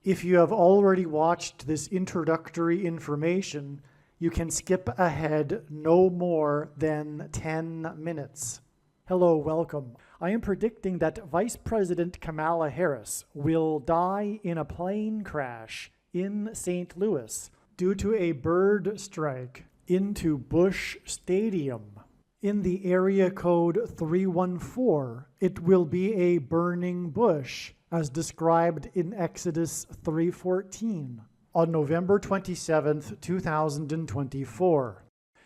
If you have already watched this introductory information, you can skip ahead no more than 10 minutes. Hello, welcome. I am predicting that Vice President Kamala Harris will die in a plane crash in St. Louis due to a bird strike into Busch Stadium. In the area code 314, it will be a burning bush, as described in Exodus 3:14, on November 27, 2024.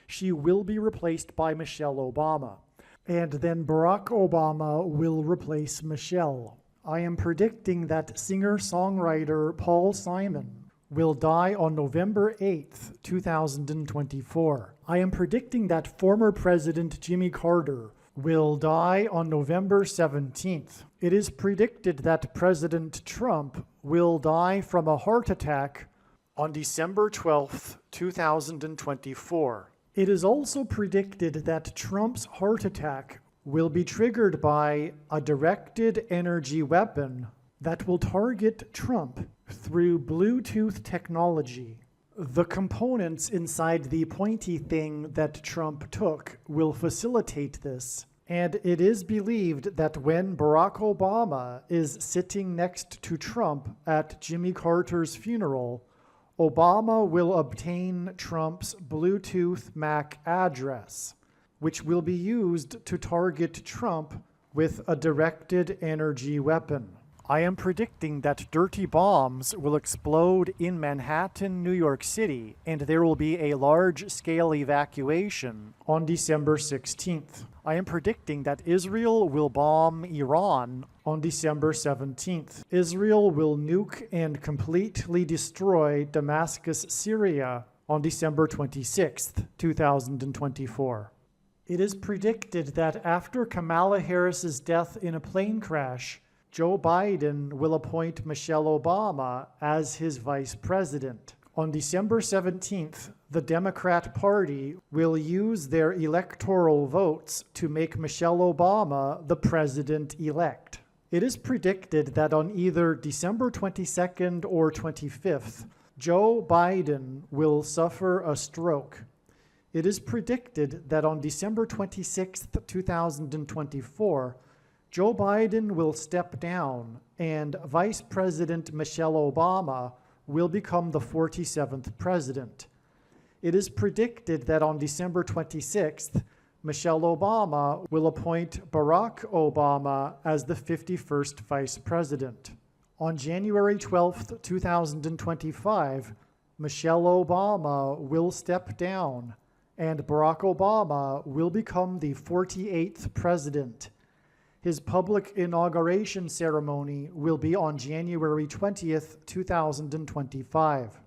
She will be replaced by Michelle Obama, and then Barack Obama will replace Michelle. I am predicting that singer-songwriter Paul Simon will die on November 8th, 2024. I am predicting that former President Jimmy Carter will die on November 17th. It is predicted that President Trump will die from a heart attack on December 12th, 2024. It is also predicted that Trump's heart attack will be triggered by a directed energy weapon that will target Trump through Bluetooth technology. The components inside the pointy thing that Trump took will facilitate this, and it is believed that when Barack Obama is sitting next to Trump at Jimmy Carter's funeral, Obama will obtain Trump's Bluetooth MAC address, which will be used to target Trump with a directed energy weapon. I am predicting that dirty bombs will explode in Manhattan, New York City, and there will be a large-scale evacuation on December 16th. I am predicting that Israel will bomb Iran on December 17th. Israel will nuke and completely destroy Damascus, Syria on December 26th, 2024. It is predicted that after Kamala Harris's death in a plane crash, Joe Biden will appoint Michelle Obama as his vice president. On December 17th, the Democrat Party will use their electoral votes to make Michelle Obama the president-elect. It is predicted that on either December 22nd or 25th, Joe Biden will suffer a stroke. It is predicted that on December 26th, 2024, Joe Biden will step down and Vice President Michelle Obama will become the 47th president. It is predicted that on December 26th, Michelle Obama will appoint Barack Obama as the 51st vice president. On January 12th, 2025, Michelle Obama will step down and Barack Obama will become the 48th president. His public inauguration ceremony will be on January 20th, 2025.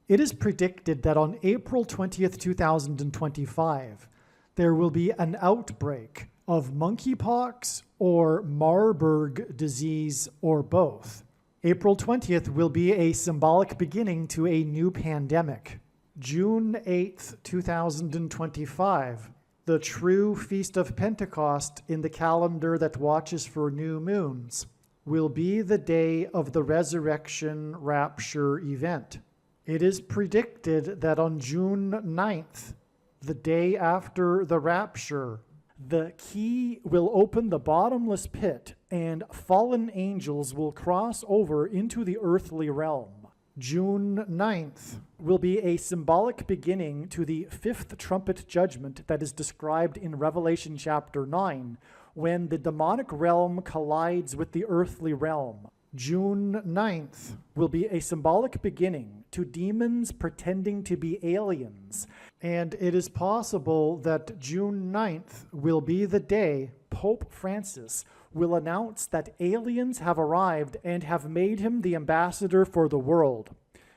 It is predicted that on April 20th, 2025, there will be an outbreak of monkeypox or Marburg disease or both. April 20th will be a symbolic beginning to a new pandemic. June 8th, 2025, the true Feast of Pentecost in the calendar that watches for new moons, will be the day of the resurrection rapture event. It is predicted that on June 9th, the day after the rapture, the key will open the bottomless pit and fallen angels will cross over into the earthly realm. June 9th will be a symbolic beginning to the fifth trumpet judgment that is described in Revelation chapter 9, when the demonic realm collides with the earthly realm. June 9th will be a symbolic beginning to demons pretending to be aliens, and it is possible that June 9th will be the day Pope Francis will announce that aliens have arrived and have made him the ambassador for the world.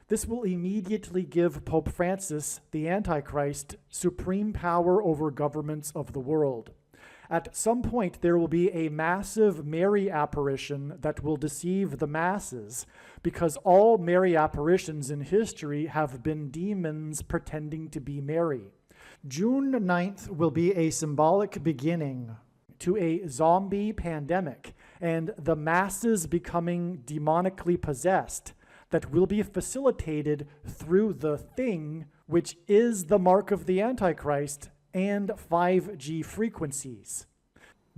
This will immediately give Pope Francis, the Antichrist, supreme power over governments of the world. At some point, there will be a massive Mary apparition that will deceive the masses, because all Mary apparitions in history have been demons pretending to be Mary. June 9th will be a symbolic beginning to a zombie pandemic and the masses becoming demonically possessed that will be facilitated through the thing, which is the mark of the Antichrist and 5G frequencies.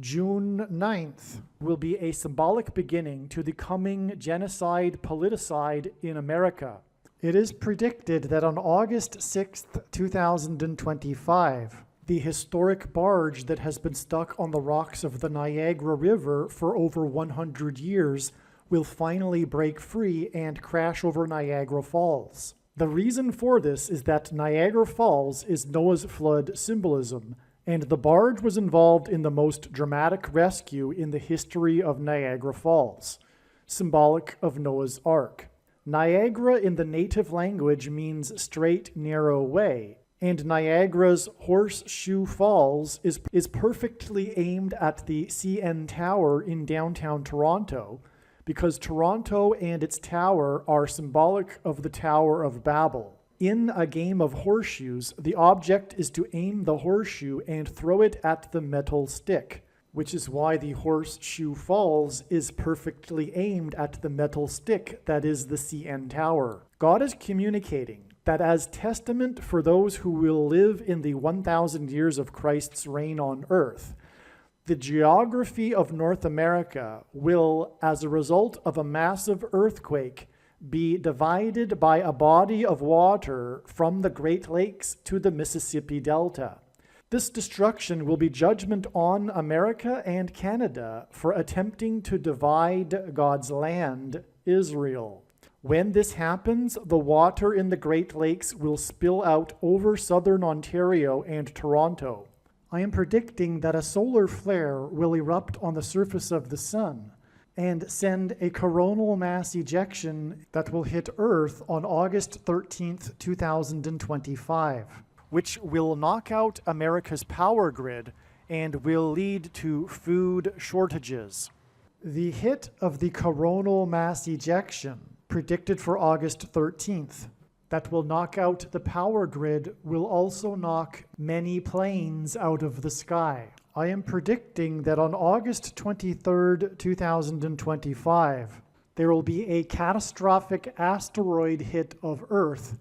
June 9th will be a symbolic beginning to the coming genocide politicide in America. It is predicted that on August 6th, 2025, the historic barge that has been stuck on the rocks of the Niagara River for over 100 years will finally break free and crash over Niagara Falls. The reason for this is that Niagara Falls is Noah's flood symbolism, and the barge was involved in the most dramatic rescue in the history of Niagara Falls, symbolic of Noah's Ark. Niagara in the native language means straight, narrow way, and Niagara's Horseshoe Falls is perfectly aimed at the CN Tower in downtown Toronto, because Toronto and its tower are symbolic of the Tower of Babel. In a game of horseshoes, the object is to aim the horseshoe and throw it at the metal stick, which is why the Horseshoe Falls is perfectly aimed at the metal stick that is the CN Tower. God is communicating that as testament for those who will live in the 1,000 years of Christ's reign on earth, the geography of North America will, as a result of a massive earthquake, be divided by a body of water from the Great Lakes to the Mississippi Delta. This destruction will be judgment on America and Canada for attempting to divide God's land, Israel. When this happens, the water in the Great Lakes will spill out over southern Ontario and Toronto. I am predicting that a solar flare will erupt on the surface of the sun and send a coronal mass ejection that will hit Earth on August 13th, 2025, which will knock out America's power grid and will lead to food shortages. The hit of the coronal mass ejection, predicted for August 13th, that will knock out the power grid will also knock many planes out of the sky. I am predicting that on August 23rd, 2025, there will be a catastrophic asteroid hit of Earth,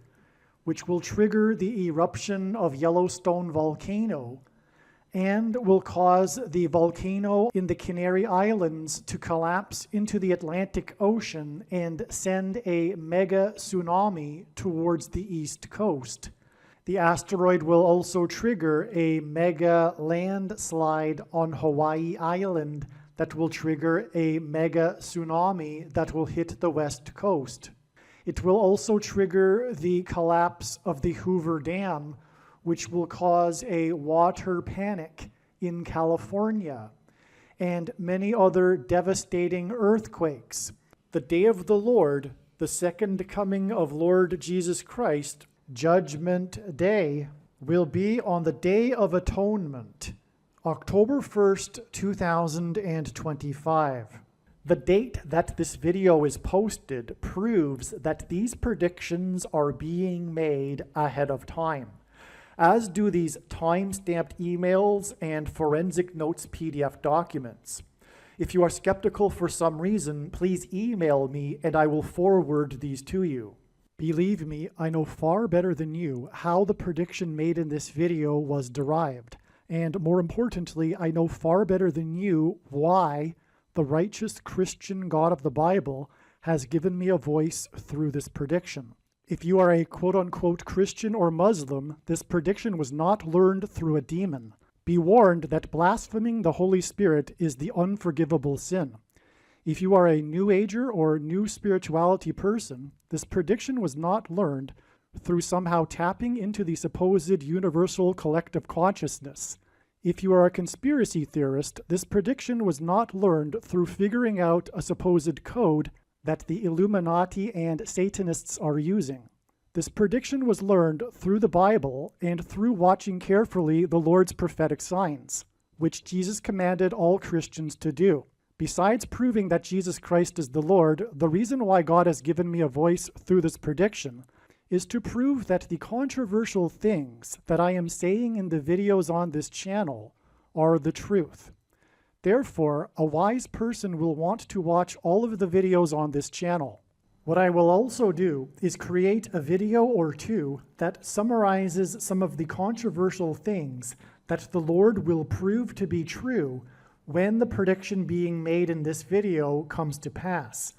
which will trigger the eruption of Yellowstone volcano and will cause the volcano in the Canary Islands to collapse into the Atlantic Ocean and send a mega tsunami towards the east coast. The asteroid will also trigger a mega landslide on Hawaii Island that will trigger a mega tsunami that will hit the west coast. It will also trigger the collapse of the Hoover Dam, which will cause a water panic in California, and many other devastating earthquakes. The day of the Lord, the second coming of Lord Jesus Christ, Judgment Day, will be on the Day of Atonement, October 1st, 2025. The date that this video is posted proves that these predictions are being made ahead of time, as do these time-stamped emails and forensic notes PDF documents. If you are skeptical for some reason, please email me and I will forward these to you. Believe me, I know far better than you how the prediction made in this video was derived, and more importantly, I know far better than you why the righteous Christian God of the Bible has given me a voice through this prediction. If you are a quote-unquote Christian or Muslim, this prediction was not learned through a demon. Be warned that blaspheming the Holy Spirit is the unforgivable sin. If you are a New Ager or New Spirituality person, this prediction was not learned through somehow tapping into the supposed universal collective consciousness. If you are a conspiracy theorist, this prediction was not learned through figuring out a supposed code that the Illuminati and Satanists are using. This prediction was learned through the Bible and through watching carefully the Lord's prophetic signs, which Jesus commanded all Christians to do. Besides proving that Jesus Christ is the Lord, the reason why God has given me a voice through this prediction is to prove that the controversial things that I am saying in the videos on this channel are the truth. Therefore, a wise person will want to watch all of the videos on this channel. What I will also do is create a video or two that summarizes some of the controversial things that the Lord will prove to be true when the prediction being made in this video comes to pass.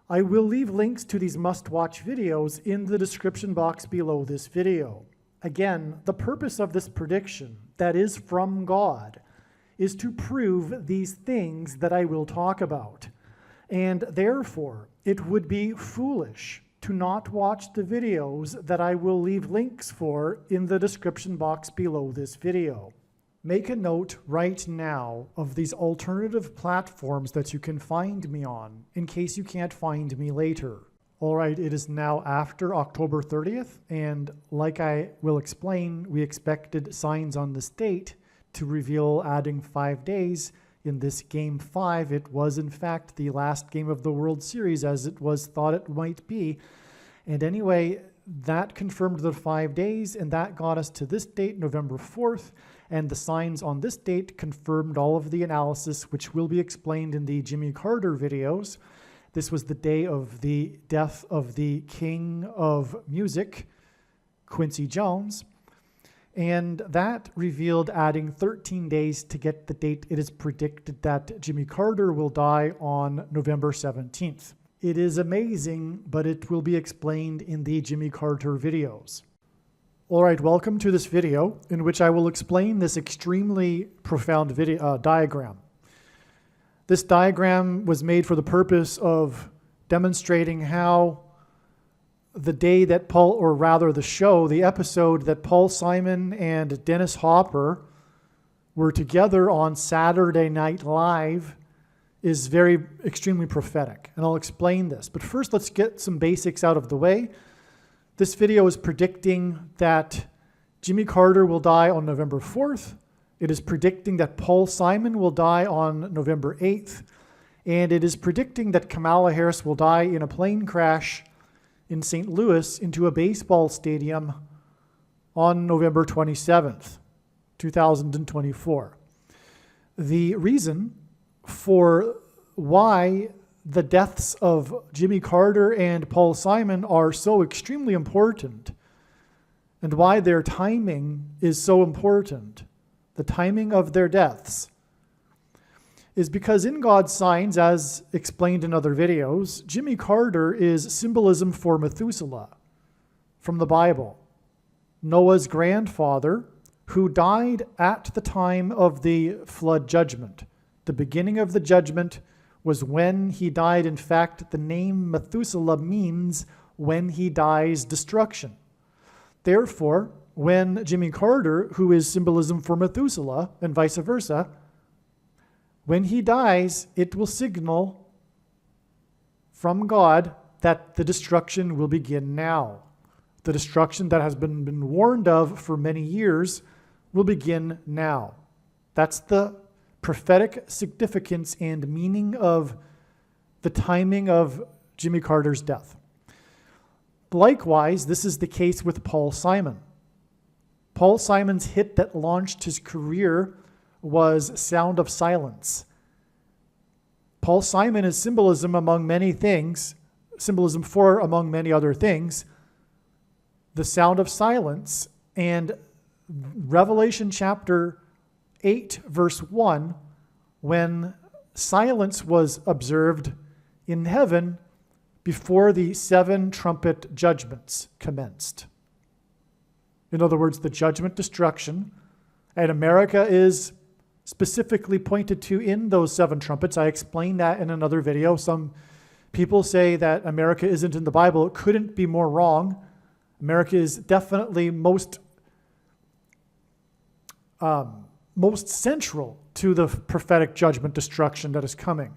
I will leave links to these must-watch videos in the description box below this video. Again, the purpose of this prediction, that is from God, is to prove these things that I will talk about. And therefore, it would be foolish to not watch the videos that I will leave links for in the description box below this video. Make a note right now of these alternative platforms that you can find me on, in case you can't find me later. All right, it is now after October 30th, and like I will explain, we expected signs on this date to reveal adding 5 days. In this Game 5, it was in fact the last game of the World Series, as it was thought it might be. And anyway, that confirmed the 5 days, and that got us to this date, November 4th. And the signs on this date confirmed all of the analysis, which will be explained in the Jimmy Carter videos. This was the day of the death of the king of music, Quincy Jones. And that revealed adding 13 days to get the date. It is predicted that Jimmy Carter will die on November 17th. It is amazing, but it will be explained in the Jimmy Carter videos. All right, welcome to this video in which I will explain this extremely profound diagram. This diagram was made for the purpose of demonstrating how the day that the episode that Paul Simon and Dennis Hopper were together on Saturday Night Live is extremely prophetic. And I'll explain this. But first, let's get some basics out of the way. This video is predicting that Jimmy Carter will die on November 4th. It is predicting that Paul Simon will die on November 8th. And it is predicting that Kamala Harris will die in a plane crash in St. Louis into a baseball stadium on November 27th, 2024. The reason for why the deaths of Jimmy Carter and Paul Simon are so extremely important and why their timing is so important, the timing of their deaths, is because in God's signs, as explained in other videos, Jimmy Carter is symbolism for Methuselah from the Bible, Noah's grandfather, who died at the time of the flood judgment. The beginning of the judgment was when he died. In fact, the name Methuselah means when he dies, destruction. Therefore, when Jimmy Carter, who is symbolism for Methuselah, and vice versa, when he dies, it will signal from God that the destruction will begin now. The destruction that has been warned of for many years will begin now. That's the prophetic significance and meaning of the timing of Jimmy Carter's death. Likewise, this is the case with Paul Simon. Paul Simon's hit that launched his career was Sound of Silence. Paul Simon is symbolism among many things, symbolism for, among many other things, the Sound of Silence. And Revelation chapter 8, verse 1, when silence was observed in heaven before the 7 trumpet judgments commenced. In other words, the judgment destruction, and America is specifically pointed to in those 7 trumpets. I explained that in another video. Some people say that America isn't in the Bible. It couldn't be more wrong. America is definitely most central to the prophetic judgment destruction that is coming.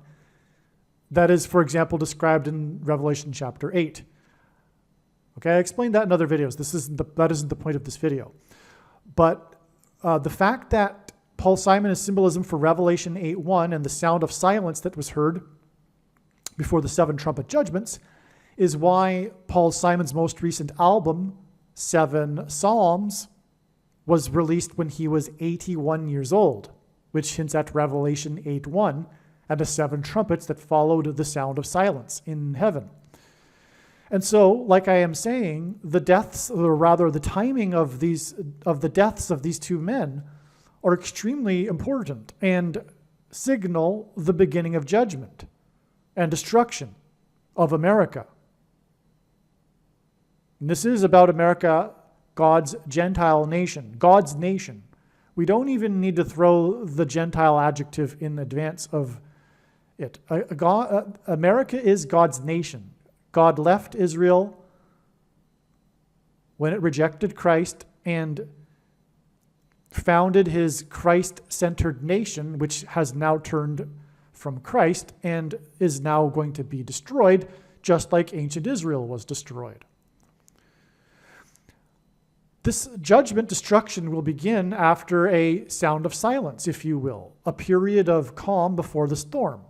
That is, for example, described in Revelation chapter 8. Okay, I explained that in other videos. That isn't the point of this video. But the fact that Paul Simon is symbolism for Revelation 8:1 and the sound of silence that was heard before the 7 trumpet judgments is why Paul Simon's most recent album, 7 Psalms, was released when he was 81 years old, which hints at Revelation 8:1 and the 7 trumpets that followed the sound of silence in heaven. And so, like I am saying, the deaths, or rather the timing of the deaths of these two men are extremely important and signal the beginning of judgment and destruction of America. And this is about America, God's Gentile nation, God's nation. We don't even need to throw the Gentile adjective in advance of it. America is God's nation. God left Israel when it rejected Christ and founded his Christ-centered nation, which has now turned from Christ and is now going to be destroyed, just like ancient Israel was destroyed. This judgment destruction will begin after a sound of silence, if you will, a period of calm before the storm,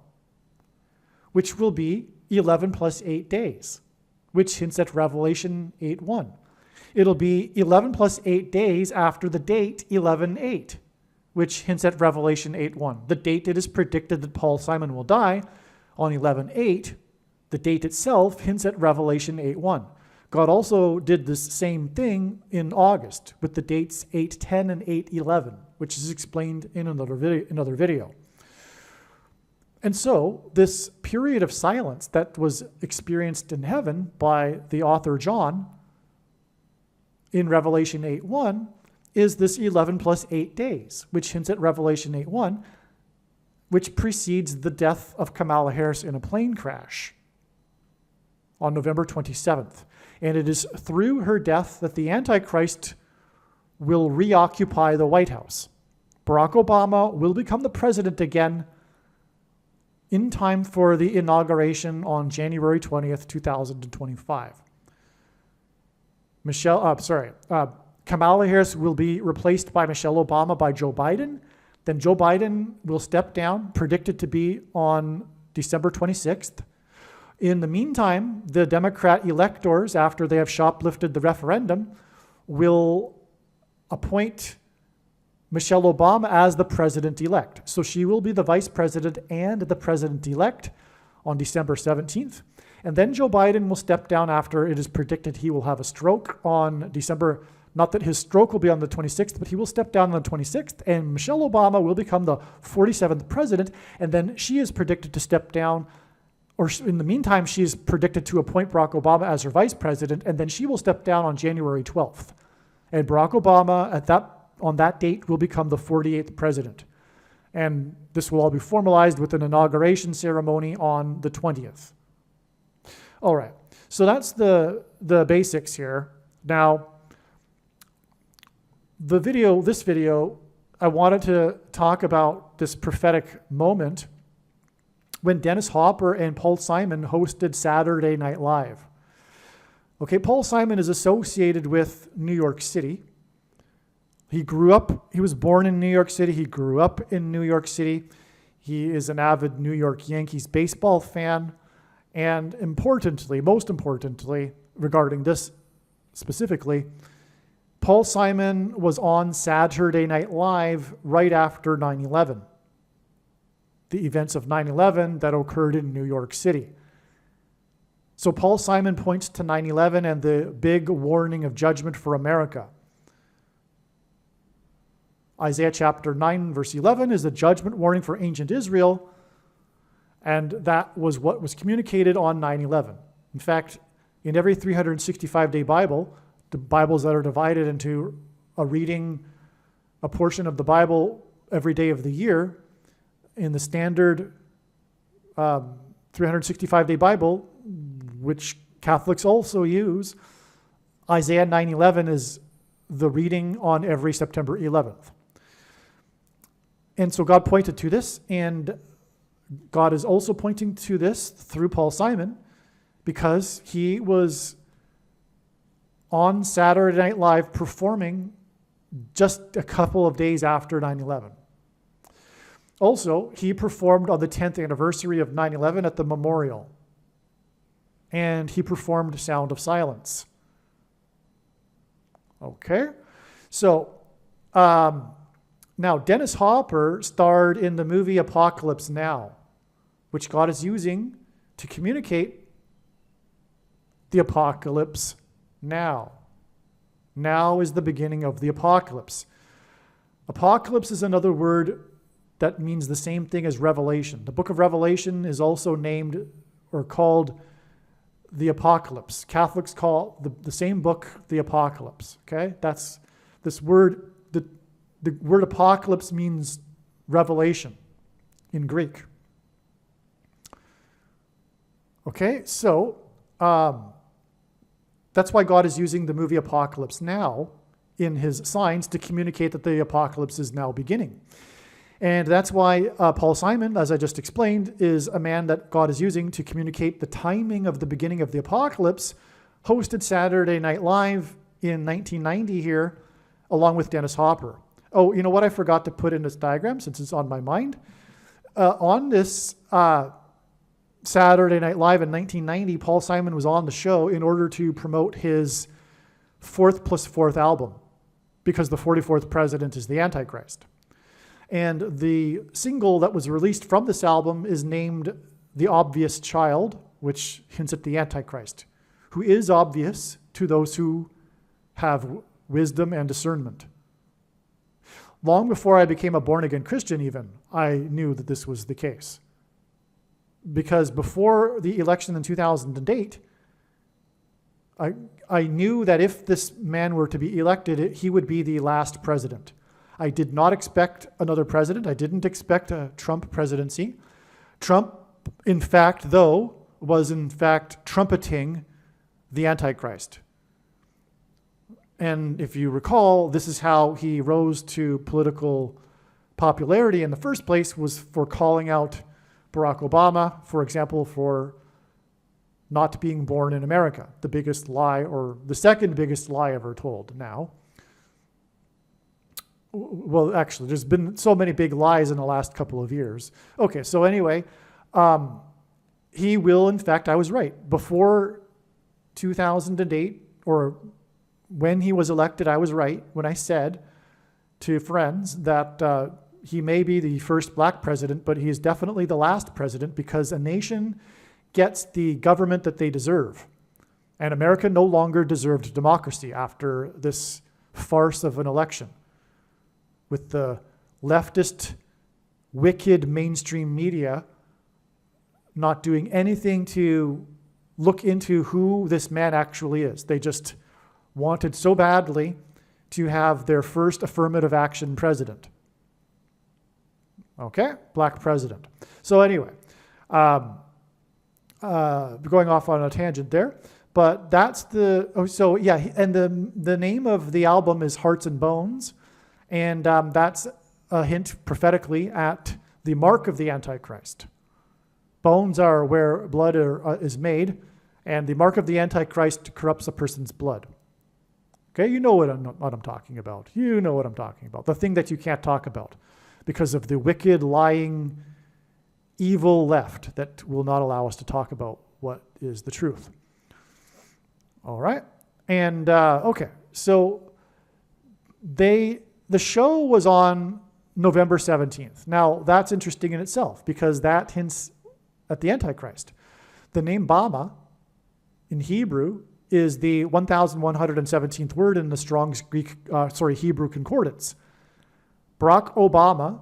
which will be 11 plus 8 days, which hints at Revelation 8:1. It'll be 11 plus 8 days after the date 11:8, which hints at Revelation 8:1. The date it is predicted that Paul Simon will die on 11:8, the date itself hints at Revelation 8:1. God also did this same thing in August with the dates 8:10 and 8:11, which is explained in another video. And so this period of silence that was experienced in heaven by the author John in Revelation 8:1 is this 11 plus 8 days, which hints at Revelation 8:1, which precedes the death of Kamala Harris in a plane crash on November 27th. And it is through her death that the Antichrist will reoccupy the White House. Barack Obama will become the president again in time for the inauguration on January 20th, 2025. Kamala Harris will be replaced by Michelle Obama by Joe Biden. Then Joe Biden will step down, predicted to be on December 26th. In the meantime, the Democrat electors, after they have shoplifted the referendum, will appoint Michelle Obama as the president-elect. So she will be the vice president and the president-elect on December 17th. And then Joe Biden will step down after it is predicted he will have a stroke on December, not that his stroke will be on the 26th, but he will step down on the 26th, and Michelle Obama will become the 47th president, and then she is predicted to step down, or in the meantime, she is predicted to appoint Barack Obama as her vice president, and then she will step down on January 12th. And Barack Obama, on that date, will become the 48th president. And this will all be formalized with an inauguration ceremony on the 20th. All right, so that's the basics here. Now, this video, I wanted to talk about this prophetic moment when Dennis Hopper and Paul Simon hosted Saturday Night Live. Okay, Paul Simon is associated with New York City. He was born in New York City. He grew up in New York City. He is an avid New York Yankees baseball fan. And most importantly, regarding this specifically, Paul Simon was on Saturday Night Live right after 9/11, the events of 9/11 that occurred in New York City. So Paul Simon points to 9/11 and the big warning of judgment for America. Isaiah chapter 9, verse 11 is the judgment warning for ancient Israel, and that was what was communicated on 9/11. In fact, in every 365-day Bible, the Bibles that are divided into a portion of the Bible every day of the year, in the standard 365-day Bible, which Catholics also use, Isaiah 9:11 is the reading on every September 11th. And so God pointed to this, and God is also pointing to this through Paul Simon, because he was on Saturday Night Live performing just a couple of days after 9/11. Also, he performed on the 10th anniversary of 9/11 at the memorial, and he performed Sound of Silence. Okay, so now Dennis Hopper starred in the movie Apocalypse Now, which God is using to communicate the apocalypse now. Now is the beginning of the apocalypse. Apocalypse is another word that means the same thing as Revelation. The book of Revelation is also named or called the Apocalypse. Catholics call the same book the Apocalypse. Okay? That's this word, the word apocalypse means revelation in Greek. Okay, so that's why God is using the movie Apocalypse Now in his signs to communicate that the apocalypse is now beginning. And that's why Paul Simon, as I just explained, is a man that God is using to communicate the timing of the beginning of the apocalypse, hosted Saturday Night Live in 1990 here, along with Dennis Hopper. Oh, you know what I forgot to put in this diagram since it's on my mind? On this Saturday Night Live in 1990, Paul Simon was on the show in order to promote his 4th+4th album, because the 44th president is the Antichrist. And the single that was released from this album is named The Obvious Child, which hints at the Antichrist, who is obvious to those who have wisdom and discernment. Long before I became a born-again Christian even, I knew that this was the case. Because before the election in 2008, I knew that if this man were to be elected, he would be the last president. I did not expect another president. I didn't expect a Trump presidency. Trump, in fact, though, was in fact trumpeting the Antichrist. And if you recall, this is how he rose to political popularity in the first place, was for calling out Barack Obama, for example, for not being born in America, the biggest lie, or the second biggest lie ever told now. Well, actually, there's been so many big lies in the last couple of years. Okay, so anyway, he will, in fact, I was right. Before 2008, or when he was elected, I was right when I said to friends that he may be the first black president, but he is definitely the last president, because a nation gets the government that they deserve. And America no longer deserved democracy after this farce of an election, with the leftist, wicked mainstream media not doing anything to look into who this man actually is. They just wanted so badly to have their first affirmative action president. Okay, black president. So anyway, going off on a tangent there, but that's and the name of the album is Hearts and Bones. And that's a hint prophetically at the mark of the Antichrist. Bones are where blood is made, and the mark of the Antichrist corrupts a person's blood. Okay, you know what I'm talking about. You know what I'm talking about. The thing that you can't talk about because of the wicked, lying, evil left that will not allow us to talk about what is the truth. All right? And, okay, so the show was on November 17th. Now, that's interesting in itself because that hints at the Antichrist. The name Bama in Hebrew is the 1,117th word in the Strong's Hebrew Concordance. Barack Obama,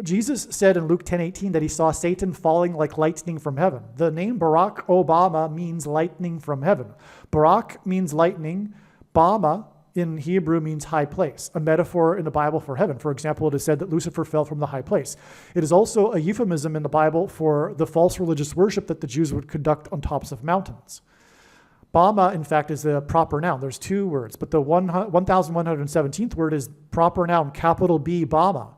Jesus said in Luke 10:18 that he saw Satan falling like lightning from heaven. The name Barack Obama means lightning from heaven. Barack means lightning. Bama in Hebrew means high place, a metaphor in the Bible for heaven. For example, it is said that Lucifer fell from the high place. It is also a euphemism in the Bible for the false religious worship that the Jews would conduct on tops of mountains. Bama, in fact, is a proper noun. There's two words, but the 1,117th word is proper noun, capital B, Bama.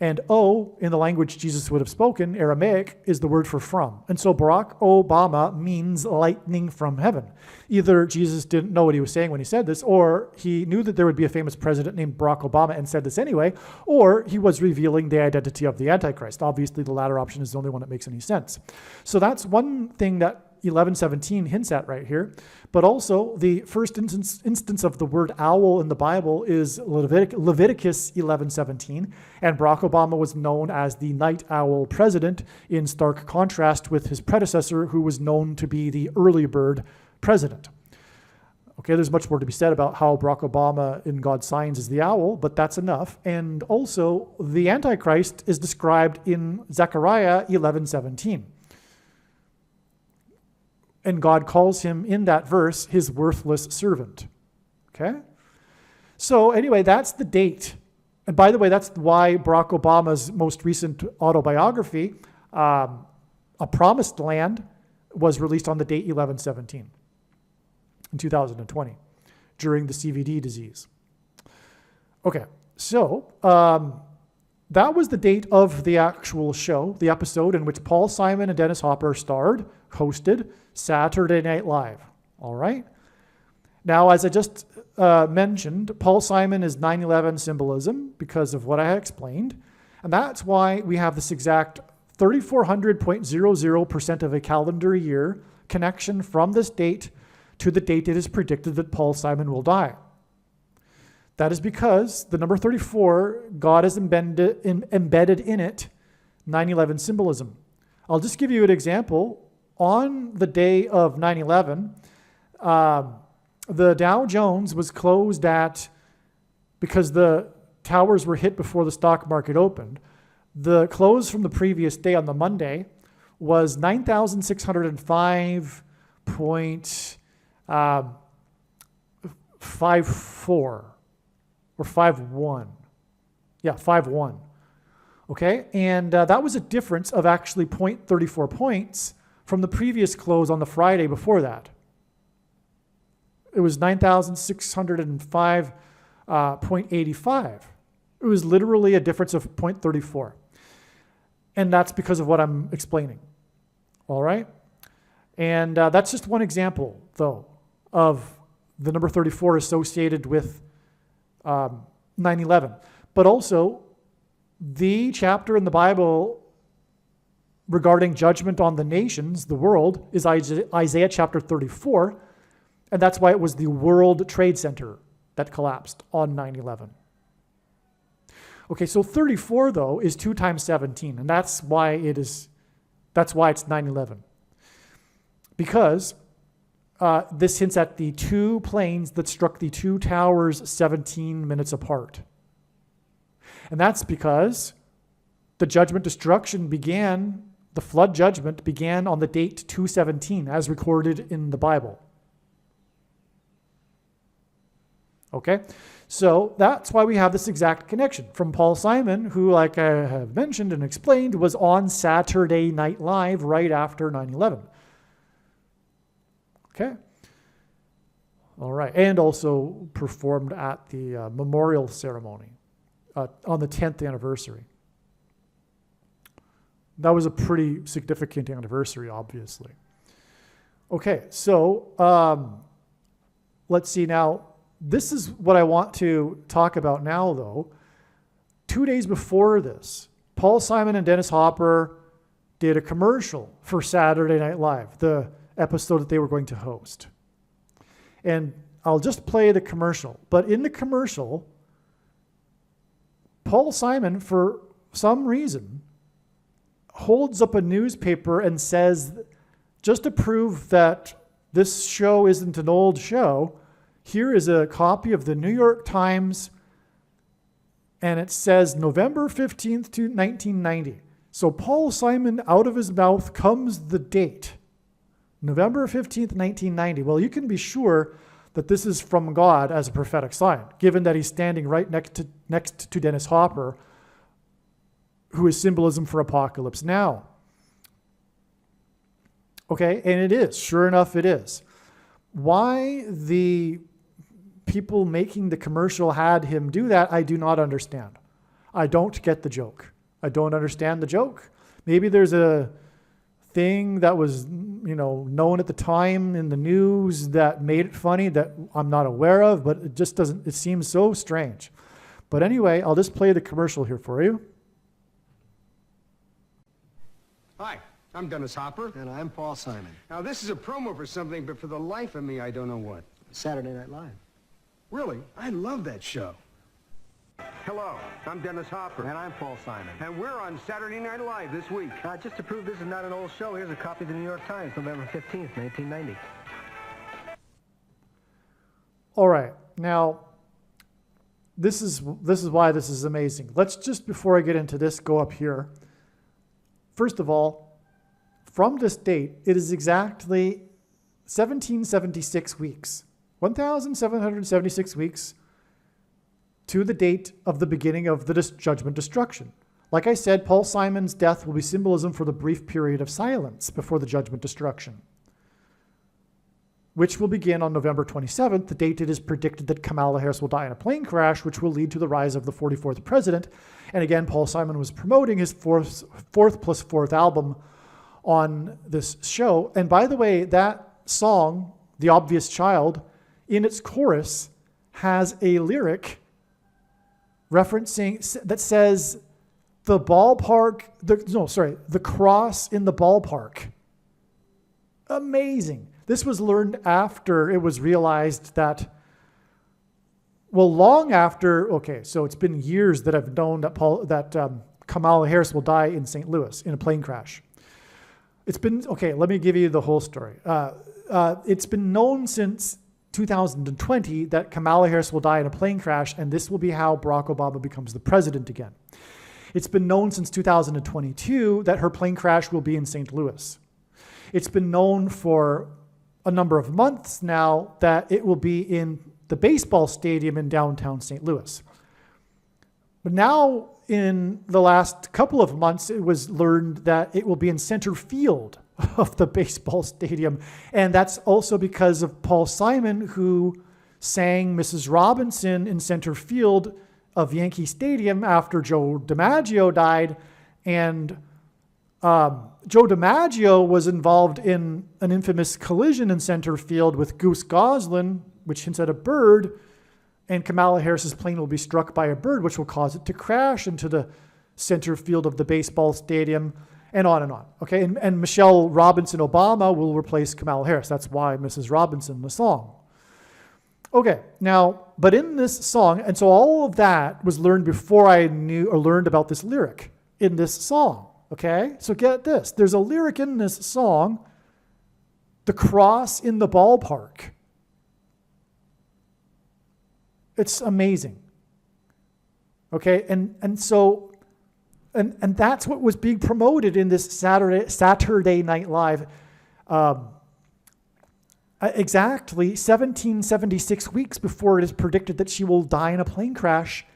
And O, in the language Jesus would have spoken, Aramaic, is the word for from. And so Barack Obama means lightning from heaven. Either Jesus didn't know what he was saying when he said this, or he knew that there would be a famous president named Barack Obama and said this anyway, or he was revealing the identity of the Antichrist. Obviously, the latter option is the only one that makes any sense. So that's one thing that 11:17 hints at right here. But also, the first instance of the word owl in the Bible is Leviticus 11:17, and Barack Obama was known as the night owl president, in stark contrast with his predecessor, who was known to be the early bird president. Okay, there's much more to be said about how Barack Obama in God's signs is the owl, but that's enough. And also, the Antichrist is described in Zechariah 11:17. And God calls him in that verse his worthless servant. Okay? So anyway, that's the date. And by the way, that's why Barack Obama's most recent autobiography, A Promised Land, was released on the date 11/17 in 2020 during the CVD disease. Okay, so that was the date of the actual show, the episode in which Paul Simon and Dennis Hopper starred, hosted Saturday Night Live. All right? Now, as I just mentioned, Paul Simon is 9/11 symbolism because of what I explained. And that's why we have this exact 3,400.00% of a calendar year connection from this date to the date it is predicted that Paul Simon will die. That is because the number 34, God has embedded in it 9/11 symbolism. I'll just give you an example. On the day of 9/11, the Dow Jones was closed because the towers were hit before the stock market opened. The close from the previous day on the Monday was 9,605.54 or 5.1. Yeah, 5.1. Okay, and that was a difference of actually 0.34 points from the previous close on the Friday before that. It was 9,605.85. It was literally a difference of 0.34. And that's because of what I'm explaining. All right? And that's just one example, though, of the number 34 associated with 9/11. But also, the chapter in the Bible regarding judgment on the nations, the world, is Isaiah chapter 34. And that's why it was the World Trade Center that collapsed on 9/11. Okay, so 34, though, is 2 times 17, and that's why it's 9/11. Because this hints at the two planes that struck the two towers 17 minutes apart. And that's because the judgment destruction began, the flood judgment began on the date 2/17, as recorded in the Bible. Okay, so that's why we have this exact connection from Paul Simon, who, like I have mentioned and explained, was on Saturday Night Live right after 9/11. Okay, all right, and also performed at the memorial ceremony on the 10th anniversary. That was a pretty significant anniversary, obviously. Okay, so let's see now. This is what I want to talk about now, though. 2 days before this, Paul Simon and Dennis Hopper did a commercial for Saturday Night Live, the episode that they were going to host. And I'll just play the commercial. But in the commercial, Paul Simon, for some reason, holds up a newspaper and says, just to prove that this show isn't an old show, here is a copy of the New York Times, and it says November 15th to 1990. So Paul Simon, out of his mouth comes the date, November 15th, 1990. Well, you can be sure that this is from God as a prophetic sign, given that he's standing right next to Dennis Hopper, who is symbolism for Apocalypse Now. Okay, and it is. Sure enough, it is. Why the people making the commercial had him do that, I do not understand. I don't get the joke. I don't understand the joke. Maybe there's a thing that was, known at the time in the news that made it funny that I'm not aware of, but it just doesn't, it seems so strange. But anyway, I'll just play the commercial here for you. Hi, I'm Dennis Hopper. And I'm Paul Simon. Now, this is a promo for something, but for the life of me, I don't know what. Saturday Night Live. Really? I love that show. Hello, I'm Dennis Hopper. And I'm Paul Simon. And we're on Saturday Night Live this week. Just to prove this is not an old show, here's a copy of the New York Times, November 15th, 1990. All right. Now, this is why this is amazing. Let's just, before I get into this, go up here. First of all, from this date, it is exactly 1776 weeks, 1,776 weeks to the date of the beginning of the judgment destruction. Like I said, Paul Simon's death will be symbolism for the brief period of silence before the judgment destruction, which will begin on November 27th, the date it is predicted that Kamala Harris will die in a plane crash, which will lead to the rise of the 44th president. And again, Paul Simon was promoting his fourth plus fourth album on this show. And by the way, that song, The Obvious Child, in its chorus has a lyric referencing that says the cross in the ballpark. Amazing. This was learned after it was realized that, long after, so it's been years that I've known that Kamala Harris will die in St. Louis in a plane crash. It's been, let me give you the whole story. It's been known since 2020 that Kamala Harris will die in a plane crash, and this will be how Barack Obama becomes the president again. It's been known since 2022 that her plane crash will be in St. Louis. It's been known for a number of months now that it will be in the baseball stadium in downtown St. Louis. But now, in the last couple of months, it was learned that it will be in center field of the baseball stadium. And that's also because of Paul Simon, who sang Mrs. Robinson in center field of Yankee Stadium after Joe DiMaggio died. And Joe DiMaggio was involved in an infamous collision in center field with Goose Goslin, which hints at a bird, and Kamala Harris's plane will be struck by a bird, which will cause it to crash into the center field of the baseball stadium, and on and on. Okay, and Michelle Robinson Obama will replace Kamala Harris. That's why Mrs. Robinson, the song. Okay, now, but in this song, and so all of that was learned before I knew or learned about this lyric in this song. Okay, so get this. There's a lyric in this song, the cross in the ballpark. It's amazing. Okay, and so that's what was being promoted in this Saturday Night Live. Exactly 1776 weeks before it is predicted that she will die in a plane crash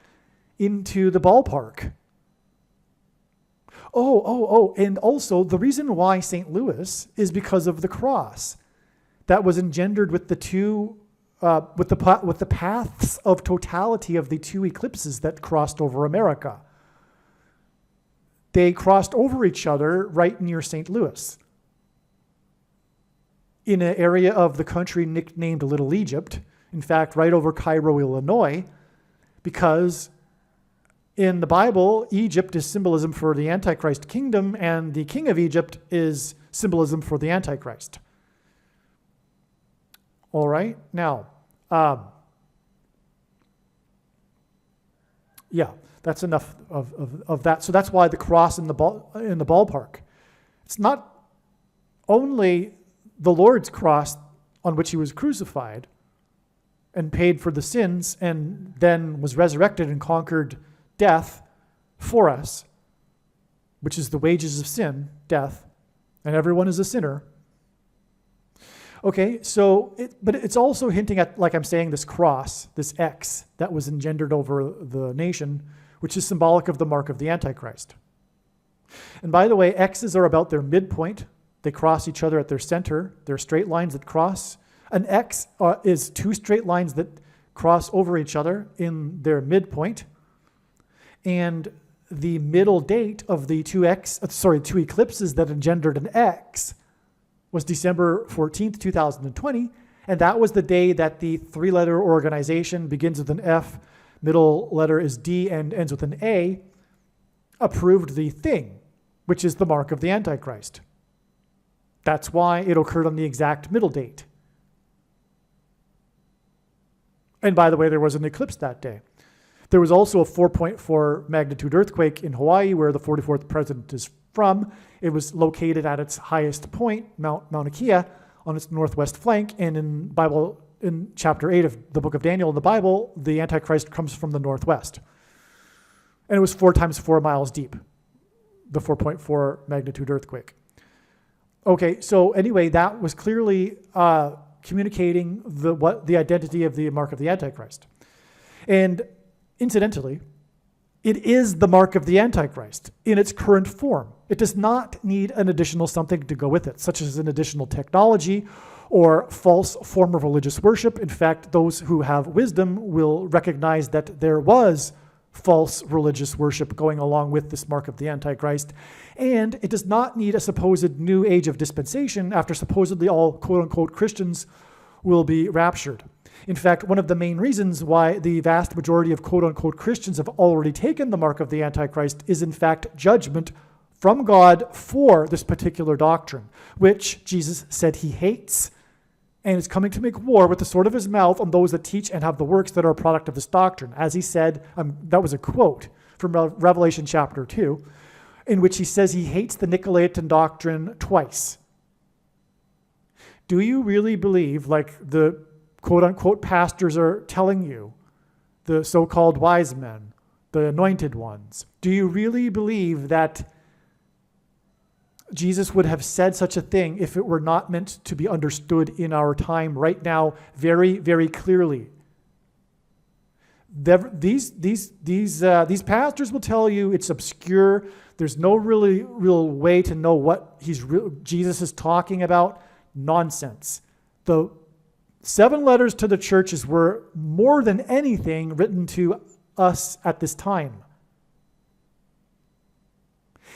into the ballpark. And also the reason why St. Louis is because of the cross that was engendered with the two, with the paths of totality of the two eclipses that crossed over America. They crossed over each other right near St. Louis, in an area of the country nicknamed Little Egypt. In fact, right over Cairo, Illinois, because in the Bible, Egypt is symbolism for the Antichrist kingdom, and the king of Egypt is symbolism for the Antichrist. All right, now, that's enough of that. So that's why the cross in the ballpark. It's not only the Lord's cross on which he was crucified and paid for the sins and then was resurrected and conquered death for us, which is the wages of sin, death, and everyone is a sinner. Okay, but it's also hinting at, like I'm saying, this cross, this X that was engendered over the nation, which is symbolic of the mark of the Antichrist. And by the way, X's are about their midpoint. They cross each other at their center. They're straight lines that cross. An X is two straight lines that cross over each other in their midpoint. And the middle date of the two eclipses that engendered an X was December 14th, 2020. And that was the day that the three-letter organization begins with an F, middle letter is D, and ends with an A, approved the thing, which is the mark of the Antichrist. That's why it occurred on the exact middle date. And by the way, there was an eclipse that day. There was also a 4.4 magnitude earthquake in Hawaii, where the 44th president is from. It was located at its highest point, Mount Mauna Kea, on its northwest flank. And in Bible in chapter 8 of the book of Daniel in the Bible, the Antichrist comes from the northwest. And it was 4 times 4 miles deep, the 4.4 magnitude earthquake. Okay, so anyway, that was clearly communicating the identity of the mark of the Antichrist. And incidentally, it is the mark of the Antichrist in its current form. It does not need an additional something to go with it, such as an additional technology or false form of religious worship. In fact, those who have wisdom will recognize that there was false religious worship going along with this mark of the Antichrist. And it does not need a supposed new age of dispensation after supposedly all quote-unquote Christians will be raptured. In fact, one of the main reasons why the vast majority of quote-unquote Christians have already taken the mark of the Antichrist is in fact judgment from God for this particular doctrine, which Jesus said he hates and is coming to make war with the sword of his mouth on those that teach and have the works that are a product of this doctrine. As he said, that was a quote from Revelation chapter 2, in which he says he hates the Nicolaitan doctrine twice. Do you really believe, like the quote-unquote pastors are telling you, the so-called wise men, the anointed ones, do you really believe that Jesus would have said such a thing if it were not meant to be understood in our time right now very, very clearly? These pastors will tell you it's obscure. There's no real way to know what Jesus is talking about. Nonsense. The 7 letters to the churches were more than anything written to us at this time.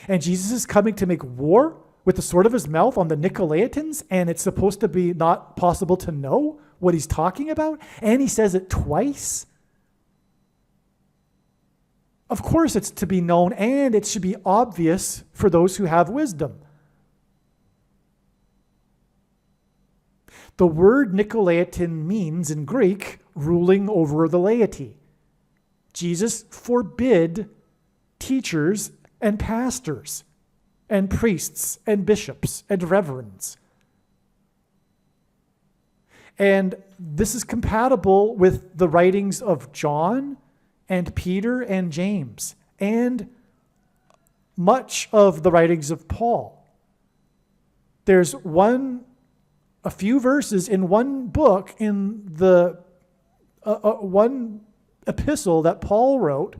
And Jesus is coming to make war with the sword of his mouth on the Nicolaitans, and it's supposed to be not possible to know what he's talking about, and he says it twice. Of course it's to be known, and it should be obvious for those who have wisdom. The word Nicolaitan means in Greek, ruling over the laity. Jesus forbid teachers and pastors and priests and bishops and reverends. And this is compatible with the writings of John and Peter and James and much of the writings of Paul. There's a few verses in one book in the one epistle that Paul wrote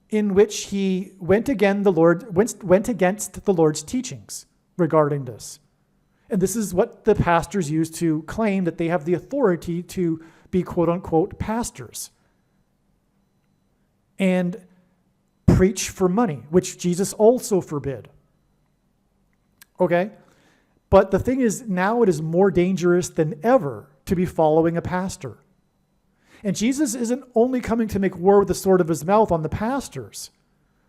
in which he went against the Lord's teachings regarding this. And this is what the pastors use to claim that they have the authority to be quote-unquote pastors and preach for money, which Jesus also forbid. Okay? But the thing is, now it is more dangerous than ever to be following a pastor. And Jesus isn't only coming to make war with the sword of his mouth on the pastors,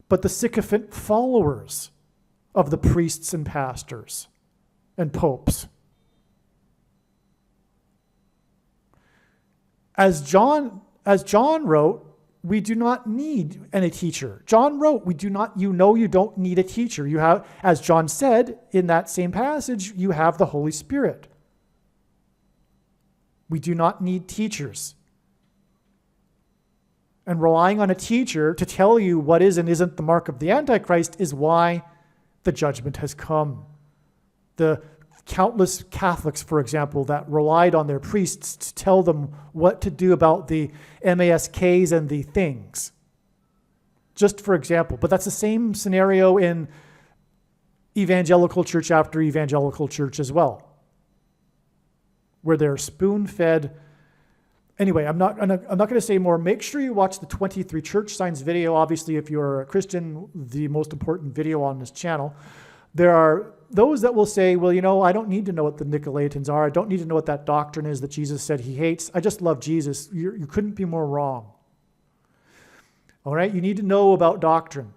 but the sycophant followers of the priests and pastors and popes. As John wrote, we do not need any teacher. John wrote, you don't need a teacher. You have, as John said in that same passage, you have the Holy Spirit. We do not need teachers. And relying on a teacher to tell you what is and isn't the mark of the Antichrist is why the judgment has come. The countless Catholics, for example, that relied on their priests to tell them what to do about the MASKs and the things. Just for example. But that's the same scenario in evangelical church after evangelical church as well, where they're spoon-fed. Anyway, I'm not going to say more. Make sure you watch the 23 church signs video. Obviously, if you're a Christian, the most important video on this channel. There are those that will say, well, I don't need to know what the Nicolaitans are. I don't need to know what that doctrine is that Jesus said he hates. I just love Jesus. You couldn't be more wrong. All right? You need to know about doctrine.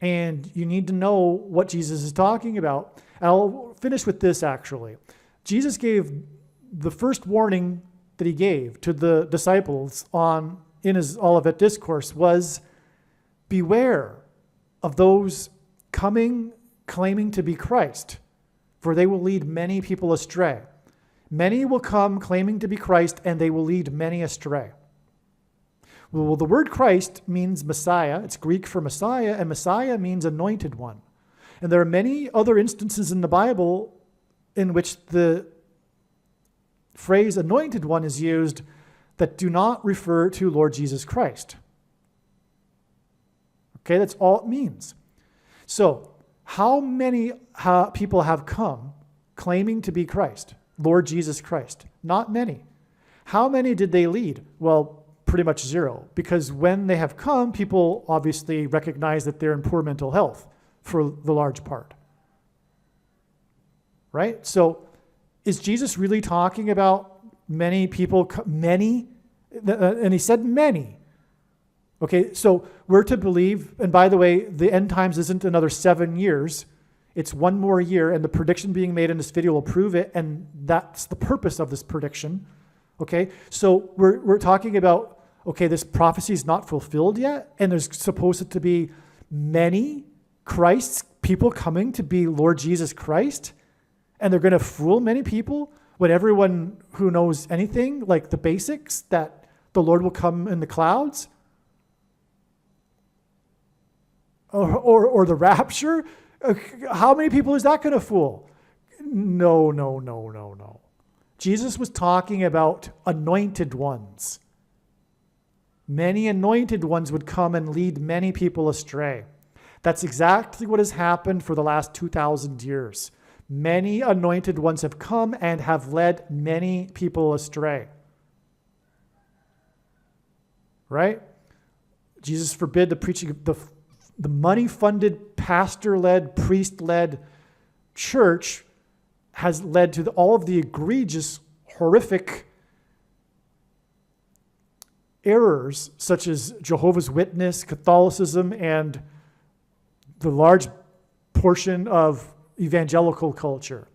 And you need to know what Jesus is talking about. I'll finish with this, actually. Jesus gave the first warning that he gave to the disciples in his Olivet Discourse was, beware of those coming claiming to be Christ, for they will lead many people astray. Many will come claiming to be Christ, and they will lead many astray. Well, the word Christ means Messiah. It's Greek for Messiah, and Messiah means anointed one. And there are many other instances in the Bible in which the phrase anointed one is used that do not refer to Lord Jesus Christ. Okay, that's all it means. So, how many people have come claiming to be Christ, Lord Jesus Christ? Not many. How many did they lead? Well, pretty much zero, because when they have come, people obviously recognize that they're in poor mental health for the large part. Right? So, is Jesus really talking about many people, many? And he said many. Okay, so we're to believe, and by the way, the end times isn't another 7 years. It's 1 more year, and the prediction being made in this video will prove it, and that's the purpose of this prediction. Okay, so we're talking about, okay, this prophecy is not fulfilled yet, and there's supposed to be many Christ's people coming to be Lord Jesus Christ, and they're going to fool many people when everyone who knows anything, like the basics, that the Lord will come in the clouds, or the rapture. How many people is that going to fool? No. Jesus was talking about anointed ones. Many anointed ones would come and lead many people astray. That's exactly what has happened for the last 2,000 years. Many anointed ones have come and have led many people astray. Right? Jesus forbid the preaching of the money-funded, pastor-led, priest-led church has led to all of the egregious, horrific errors such as Jehovah's Witness, Catholicism, and the large portion of evangelical culture,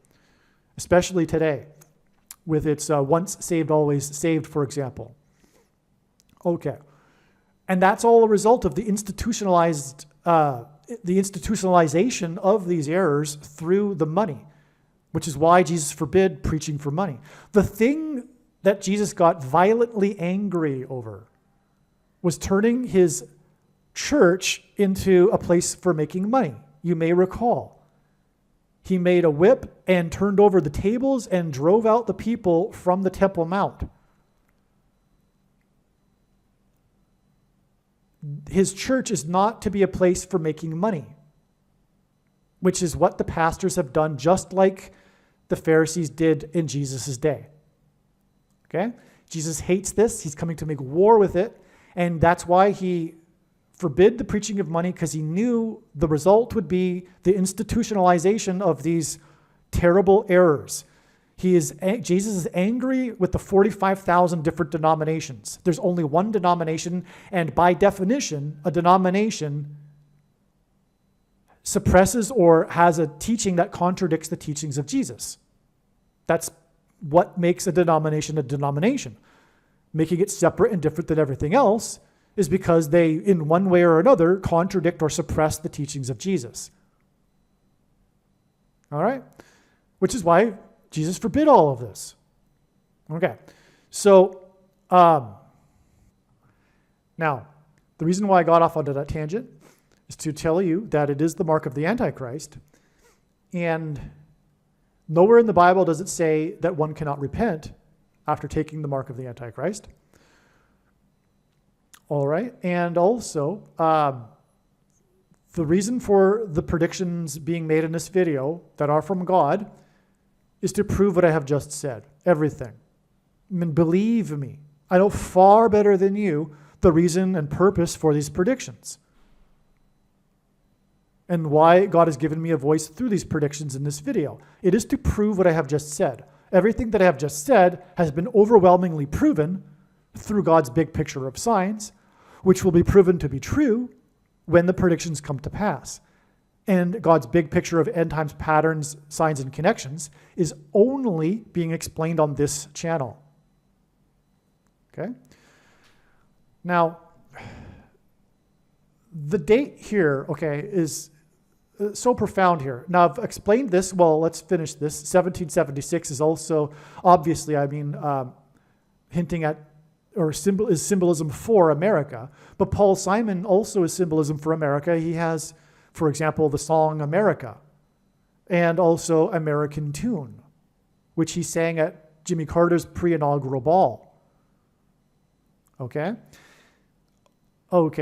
especially today, with its once saved, always saved, for example. Okay. And that's all a result of the institutionalization of these errors through the money, which is why Jesus forbid preaching for money. The thing that Jesus got violently angry over was turning his church into a place for making money. You may recall. He made a whip and turned over the tables and drove out the people from the Temple Mount. His church is not to be a place for making money, which is what the pastors have done, just like the Pharisees did in Jesus' day. Okay? Jesus hates this. He's coming to make war with it. And that's why he forbid the preaching of money, because he knew the result would be the institutionalization of these terrible errors. Jesus is angry with the 45,000 different denominations. There's only one denomination, and by definition, a denomination suppresses or has a teaching that contradicts the teachings of Jesus. That's what makes a denomination a denomination. Making it separate and different than everything else is because they, in one way or another, contradict or suppress the teachings of Jesus. All right? Which is why Jesus forbid all of this. Okay, so now, the reason why I got off onto that tangent is to tell you that it is the mark of the Antichrist, and nowhere in the Bible does it say that one cannot repent after taking the mark of the Antichrist. All right, and also, the reason for the predictions being made in this video that are from God is to prove what I have just said. Everything. I mean, believe me, I know far better than you the reason and purpose for these predictions, and why God has given me a voice through these predictions in this video. It is to prove what I have just said. Everything that I have just said has been overwhelmingly proven through God's big picture of signs, which will be proven to be true when the predictions come to pass. And God's big picture of end times patterns, signs, and connections is only being explained on this channel. Okay? Now, the date here, okay, is so profound here. Now, I've explained this. Well, let's finish this. 1776 is also, obviously, hinting at, or is symbolism for America. But Paul Simon also is symbolism for America. He has, for example, the song America, and also American Tune, which he sang at Jimmy Carter's pre-inaugural ball. Okay,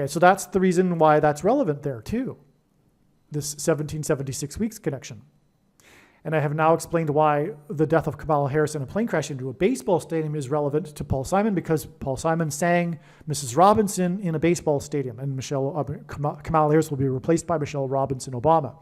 so that's the reason why that's relevant there too, this 1776 weeks connection. And I have now explained why the death of Kamala Harris in a plane crash into a baseball stadium is relevant to Paul Simon, because Paul Simon sang Mrs. Robinson in a baseball stadium, and Kamala Harris will be replaced by Michelle Robinson Obama.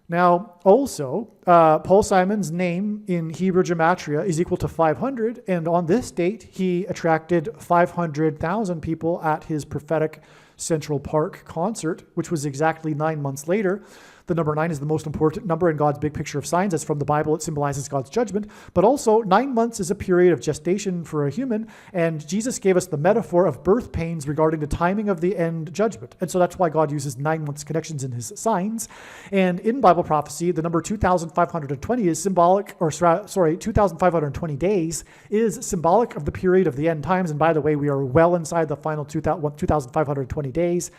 Now, also, Paul Simon's name in Hebrew gematria is equal to 500, and on this date, he attracted 500,000 people at his prophetic Central Park concert, which was exactly 9 months later. The number 9 is the most important number in God's big picture of signs. As from the Bible, it symbolizes God's judgment. But also, 9 months is a period of gestation for a human, and Jesus gave us the metaphor of birth pains regarding the timing of the end judgment. And so that's why God uses 9 months connections in his signs. And in Bible prophecy, the number 2,520 is symbolic, 2,520 days is symbolic of the period of the end times. And by the way, we are well inside the final 2,520 days.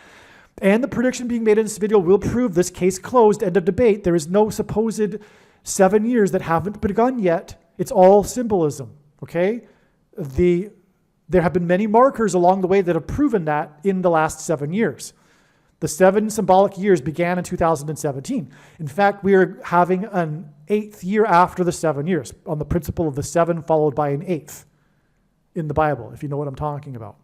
And the prediction being made in this video will prove this case closed. End of debate. There is no supposed 7 years that haven't begun yet. It's all symbolism, okay? There have been many markers along the way that have proven that in the last 7 years. The 7 symbolic years began in 2017. In fact, we are having an 8th year after the 7 years on the principle of the 7 followed by an 8th in the Bible, if you know what I'm talking about.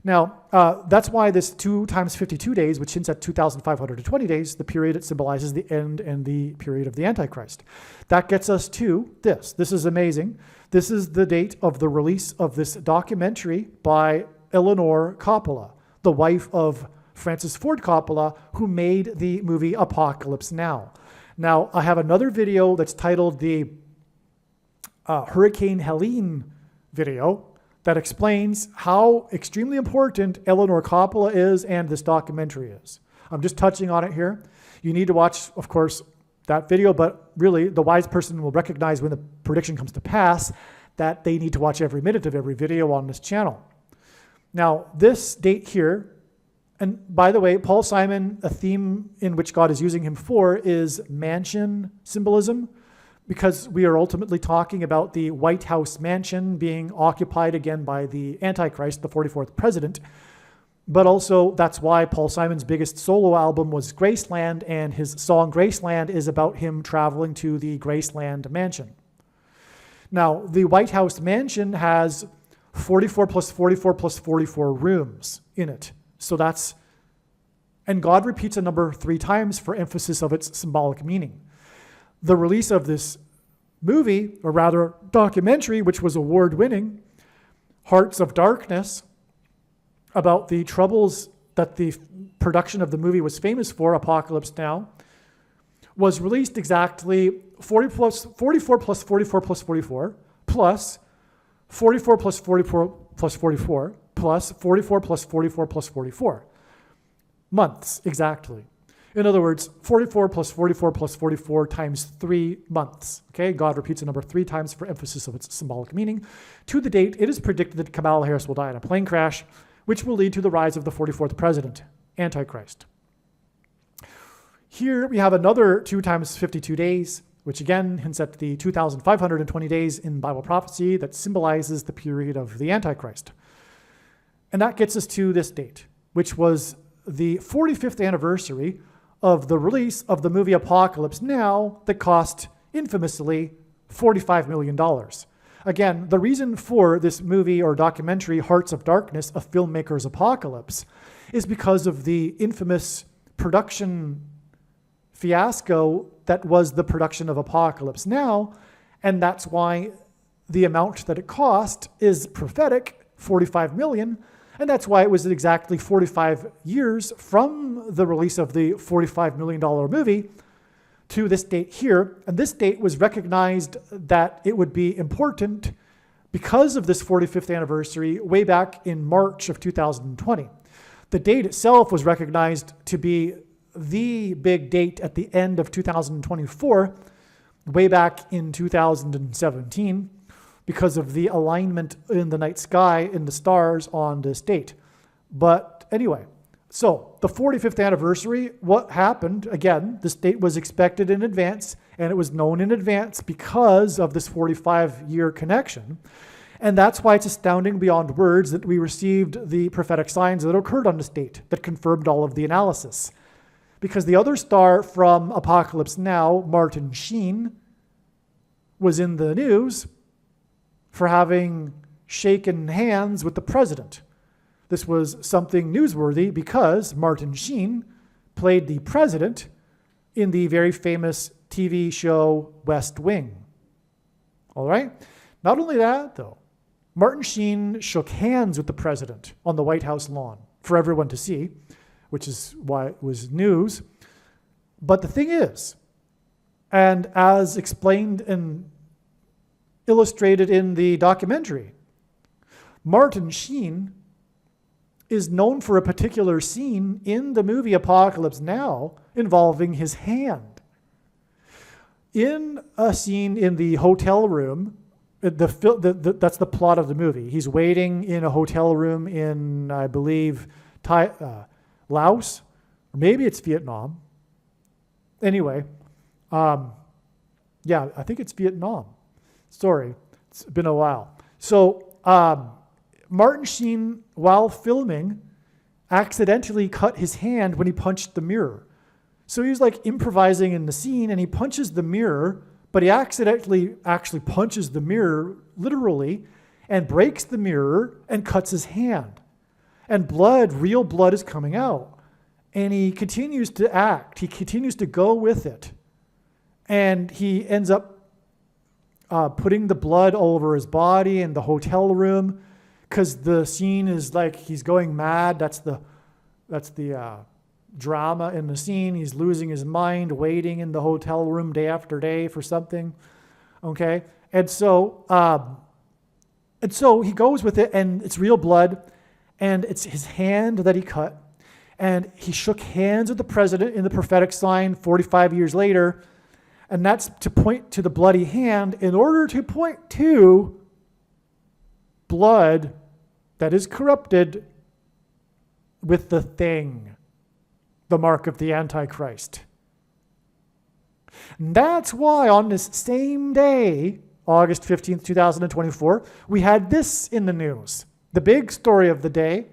Now, that's why this 2 times 52 days, which hints at 2,520 days, the period it symbolizes the end and the period of the Antichrist. That gets us to this. This is amazing. This is the date of the release of this documentary by Eleanor Coppola, the wife of Francis Ford Coppola, who made the movie Apocalypse Now. Now, I have another video that's titled the Hurricane Helene video, that explains how extremely important Eleanor Coppola is and this documentary is. I'm just touching on it here. You need to watch, of course, that video, but really the wise person will recognize when the prediction comes to pass that they need to watch every minute of every video on this channel. Now, this date here, and by the way, Paul Simon, a theme in which God is using him for is mansion symbolism, because we are ultimately talking about the White House mansion being occupied again by the Antichrist, the 44th president. But also, that's why Paul Simon's biggest solo album was Graceland, and his song Graceland is about him traveling to the Graceland mansion. Now, the White House mansion has 44 plus 44 plus 44 rooms in it. So that's, and God repeats a number 3 times for emphasis of its symbolic meaning. The release of this movie, or rather documentary, which was award-winning, Hearts of Darkness, about the troubles that the production of the movie was famous for, Apocalypse Now, was released exactly 44 plus 44 plus 44 plus 44 plus 44 plus 44 plus 44 plus 44 plus 44 months exactly. In other words, 44 plus 44 plus 44 times 3 months. Okay, God repeats a number 3 times for emphasis of its symbolic meaning. To the date, it is predicted that Kamala Harris will die in a plane crash, which will lead to the rise of the 44th president, Antichrist. Here we have another 2 times 52 days, which again hints at the 2,520 days in Bible prophecy that symbolizes the period of the Antichrist. And that gets us to this date, which was the 45th anniversary of the release of the movie Apocalypse Now that cost infamously $45 million. Again, the reason for this movie or documentary, Hearts of Darkness, A Filmmaker's Apocalypse, is because of the infamous production fiasco that was the production of Apocalypse Now, and that's why the amount that it cost is prophetic, $45 million, and that's why it was exactly 45 years from the release of the $45 million movie to this date here. And this date was recognized that it would be important because of this 45th anniversary way back in March of 2020. The date itself was recognized to be the big date at the end of 2024, way back in 2017, because of the alignment in the night sky in the stars on this date. But anyway, so the 45th anniversary, what happened? Again, this date was expected in advance, and it was known in advance because of this 45-year connection. And that's why it's astounding beyond words that we received the prophetic signs that occurred on this date that confirmed all of the analysis. Because the other star from Apocalypse Now, Martin Sheen, was in the news for having shaken hands with the president. This was something newsworthy because Martin Sheen played the president in the very famous TV show West Wing. All right? Not only that, though, Martin Sheen shook hands with the president on the White House lawn for everyone to see, which is why it was news. But the thing is, and as explained and illustrated in the documentary, Martin Sheen is known for a particular scene in the movie Apocalypse Now involving his hand. In a scene in the hotel room, that's the plot of the movie. He's waiting in a hotel room in, I believe, Laos, or maybe it's Vietnam. Anyway, I think it's Vietnam. Sorry, it's been a while. So Martin Sheen, while filming, accidentally cut his hand when he punched the mirror. So he was like improvising in the scene, and he punches the mirror, but he accidentally actually punches the mirror literally and breaks the mirror and cuts his hand. And blood, real blood, is coming out. And he continues to act. He continues to go with it. And he ends up putting the blood all over his body in the hotel room because the scene is like he's going mad. That's the drama in the scene. He's losing his mind, waiting in the hotel room day after day for something. Okay, and so he goes with it, and it's real blood, and it's his hand that he cut, and he shook hands with the president in the prophetic sign 45 years later, and that's to point to the bloody hand in order to point to blood that is corrupted with the thing, the mark of the Antichrist. And that's why on this same day, August 15th, 2024, we had this in the news. The big story of the day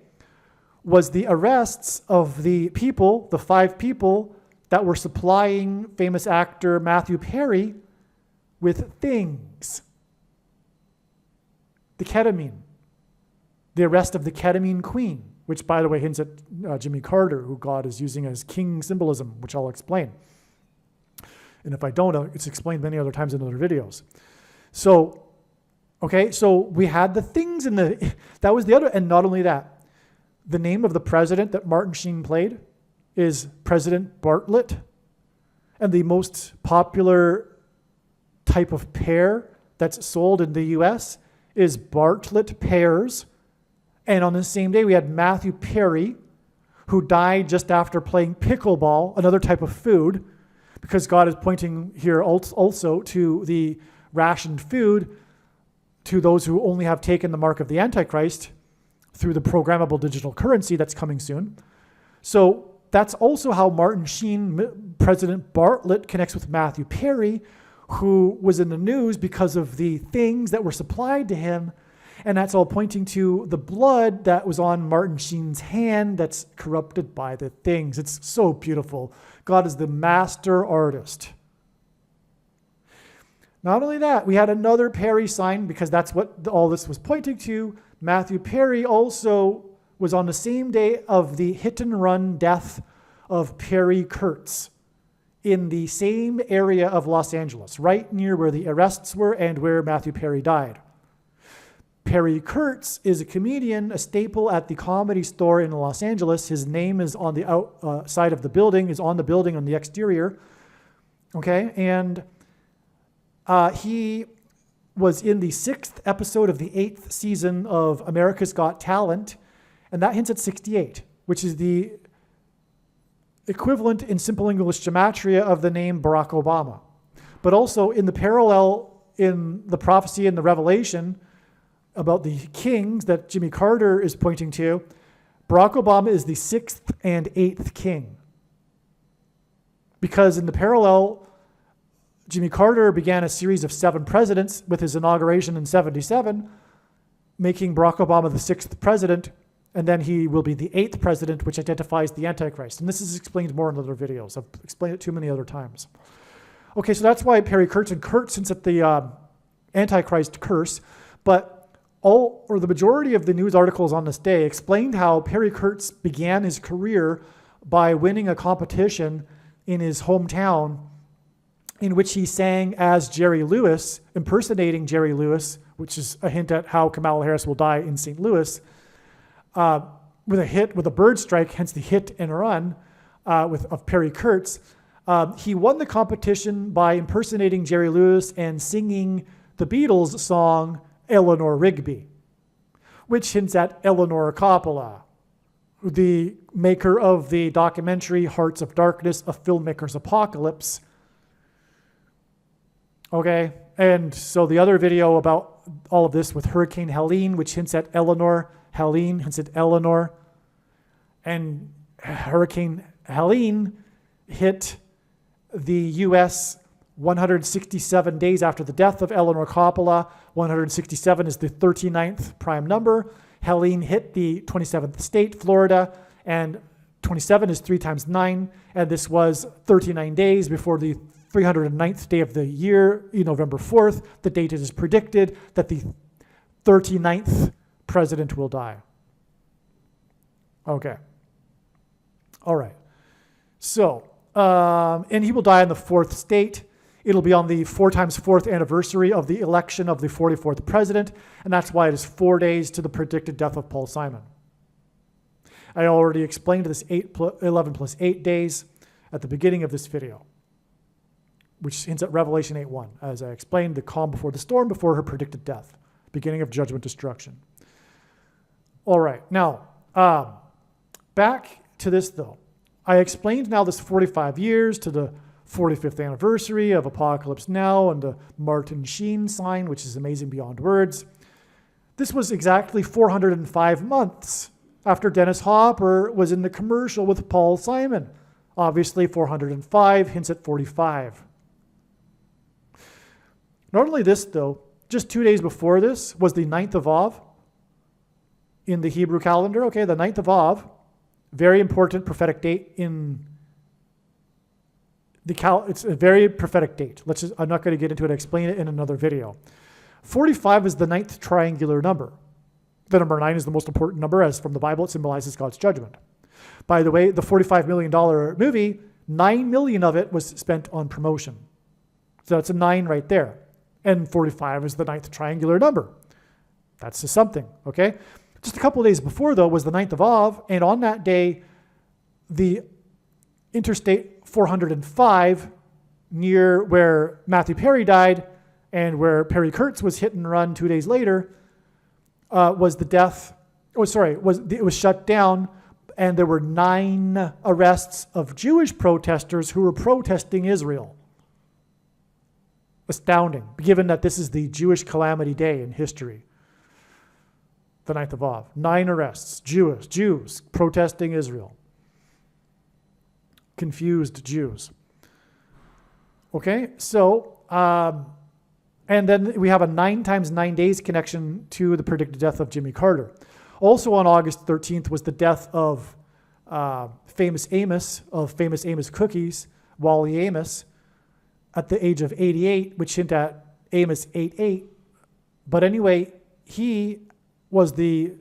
was the arrests of the people, the 5 people that were supplying famous actor Matthew Perry with things. The ketamine. The arrest of the ketamine queen, which, by the way, hints at Jimmy Carter, who God is using as king symbolism, which I'll explain. And if I don't, it's explained many other times in other videos. So we had the things in that was the other, and not only that, the name of the president that Martin Sheen played is President Bartlett, and the most popular type of pear that's sold in the US is Bartlett pears. And on the same day, we had Matthew Perry, who died just after playing pickleball, another type of food, because God is pointing here also to the rationed food to those who only have taken the mark of the Antichrist through the programmable digital currency that's coming soon. So that's also how Martin Sheen, President Bartlett, connects with Matthew Perry, who was in the news because of the things that were supplied to him. And that's all pointing to the blood that was on Martin Sheen's hand that's corrupted by the things. It's so beautiful. God is the master artist. Not only that, we had another Perry sign because that's what all this was pointing to. Matthew Perry also was on the same day of the hit and run death of Perry Kurtz in the same area of Los Angeles, right near where the arrests were and where Matthew Perry died. Perry Kurtz is a comedian, a staple at the Comedy Store in Los Angeles. His name is on the outside of the building, is on the building on the exterior. Okay, and he was in the 6th episode of the 8th season of America's Got Talent, and that hints at 68, which is the equivalent in simple English gematria of the name Barack Obama. But also in the parallel in the prophecy and the revelation about the kings that Jimmy Carter is pointing to, Barack Obama is the 6th and 8th king. Because in the parallel, Jimmy Carter began a series of 7 presidents with his inauguration in 77, making Barack Obama the 6th president, and then he will be the 8th president, which identifies the Antichrist. And this is explained more in other videos. I've explained it too many other times. Okay, so that's why Perry Kurtz and Kurtz hints at the Antichrist curse, but the majority of the news articles on this day explained how Perry Kurtz began his career by winning a competition in his hometown in which he sang as Jerry Lewis, impersonating Jerry Lewis, which is a hint at how Kamala Harris will die in St. Louis, with a bird strike, hence the hit and run of Perry Kurtz. He won the competition by impersonating Jerry Lewis and singing the Beatles song Eleanor Rigby, which hints at Eleanor Coppola, the maker of the documentary Hearts of Darkness, A Filmmaker's Apocalypse. Okay, and so the other video about all of this with Hurricane Helene, which hints at Eleanor, Helene hints at Eleanor, and Hurricane Helene hit the U.S. 167 days after the death of Eleanor Coppola. 167 is the 39th prime number. Helene hit the 27th state, Florida, and 27 is 3 times 9, and this was 39 days before the 309th day of the year, November 4th. The date is predicted that the 39th president will die. Okay. All right. So, and he will die in the 4th state. It'll be on the 4 times 4th anniversary of the election of the 44th president, and that's why it is 4 days to the predicted death of Paul Simon. I already explained this 11 plus 8 days at the beginning of this video, which hints at Revelation 8:1. As I explained, the calm before the storm, before her predicted death, beginning of judgment, destruction. All right, now, back to this though. I explained now this 45 years to the 45th anniversary of Apocalypse Now and the Martin Sheen sign, which is amazing beyond words. This was exactly 405 months after Dennis Hopper was in the commercial with Paul Simon. Obviously, 405 hints at 45. Not only this, though, just 2 days before this was the 9th of Av in the Hebrew calendar. Okay, the 9th of Av, very important prophetic date in it's a very prophetic date. I'm not going to get into it. I explain it in another video. 45 is the 9th triangular number. The number 9 is the most important number, as from the Bible, it symbolizes God's judgment. By the way, the $45 million movie, 9 million of it was spent on promotion. So that's a 9 right there. And 45 is the 9th triangular number. That's just something, okay? Just a couple of days before, though, was the 9th of Av, and on that day, the Interstate 405, near where Matthew Perry died and where Perry Kurtz was hit and run 2 days later, was the death. It was shut down, and there were 9 arrests of Jewish protesters who were protesting Israel. Astounding, given that this is the Jewish calamity day in history. The 9th of Av. 9 arrests, Jews protesting Israel. Confused Jews. Okay, so, and then we have a 9 times 9 days connection to the predicted death of Jimmy Carter. Also on August 13th was the death of Famous Amos Cookies, Wally Amos, at the age of 88, which hint at Amos 8:8. But anyway, he was the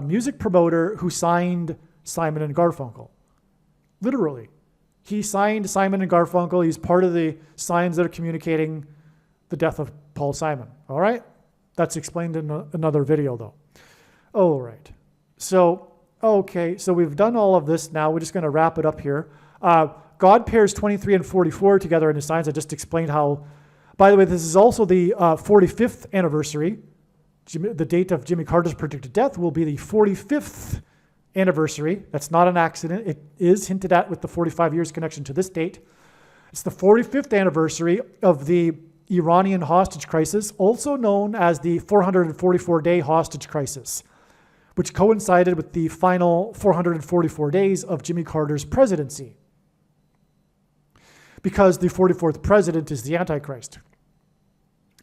music promoter who signed Simon and Garfunkel. Literally. He signed Simon and Garfunkel. He's part of the signs that are communicating the death of Paul Simon. All right? That's explained in another video, though. All right. So, okay. So we've done all of this now. We're just going to wrap it up here. God pairs 23 and 44 together in his signs. I just explained how. By the way, this is also the 45th anniversary. The date of Jimmy Carter's predicted death will be the 45th anniversary. That's not an accident. It is hinted at with the 45 years connection to this date. It's the 45th anniversary of the Iranian hostage crisis, also known as the 444-day hostage crisis, which coincided with the final 444 days of Jimmy Carter's presidency, because the 44th president is the Antichrist.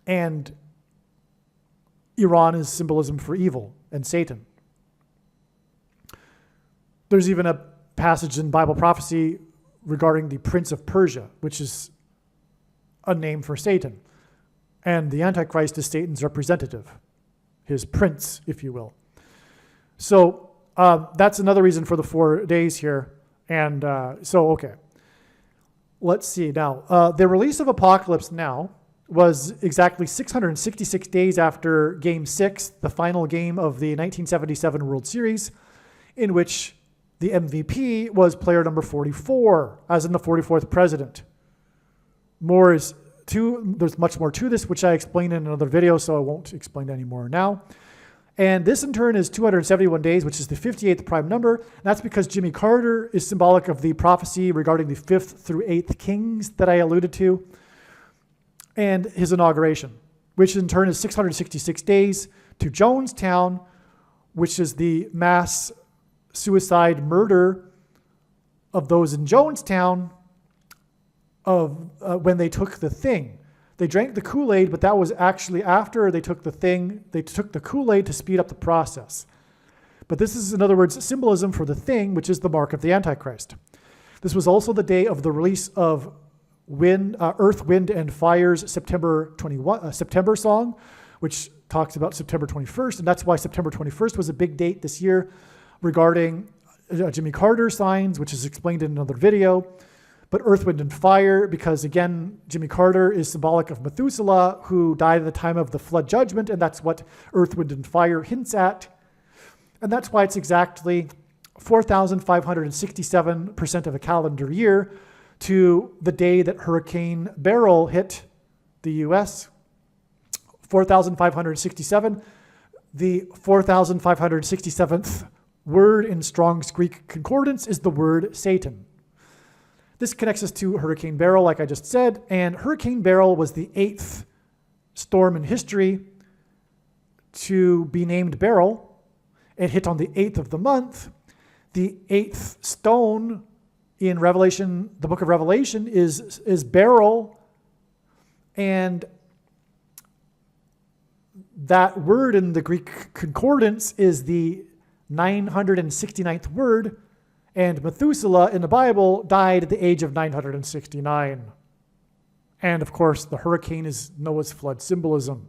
And Iran is symbolism for evil and Satan. There's even a passage in Bible prophecy regarding the Prince of Persia, which is a name for Satan. And the Antichrist is Satan's representative, his prince, if you will. So that's another reason for the 4 days here. And okay. Let's see now. The release of Apocalypse Now was exactly 666 days after Game 6, the final game of the 1977 World Series, in which the MVP was player number 44, as in the 44th president. There's much more to this, which I explained in another video, so I won't explain any more now. And this in turn is 271 days, which is the 58th prime number. That's because Jimmy Carter is symbolic of the prophecy regarding the 5th through 8th kings that I alluded to, and his inauguration, which in turn is 666 days to Jonestown, which is the mass suicide murder of those in Jonestown when they took the thing. They drank the Kool-Aid, but that was actually after they took the thing. They took the Kool-Aid to speed up the process. But this is, in other words, symbolism for the thing, which is the mark of the Antichrist. This was also the day of the release of Earth, Wind, and Fire's September song, which talks about September 21st, and that's why September 21st was a big date this year regarding Jimmy Carter signs, which is explained in another video. But Earth, Wind, and Fire, because again, Jimmy Carter is symbolic of Methuselah, who died at the time of the flood judgment, and that's what Earth, Wind, and Fire hints at. And that's why it's exactly 4,567% of a calendar year to the day that Hurricane Beryl hit the U.S. 4,567. The 4,567th word in Strong's Greek Concordance is the word Satan. This connects us to Hurricane Beryl, like I just said, and Hurricane Beryl was the 8th storm in history to be named Beryl. It hit on the 8th of the month. The 8th stone in Revelation, the book of Revelation, is beryl, and that word in the Greek Concordance is the 969th word, and Methuselah in the Bible died at the age of 969. And of course, the hurricane is Noah's flood symbolism.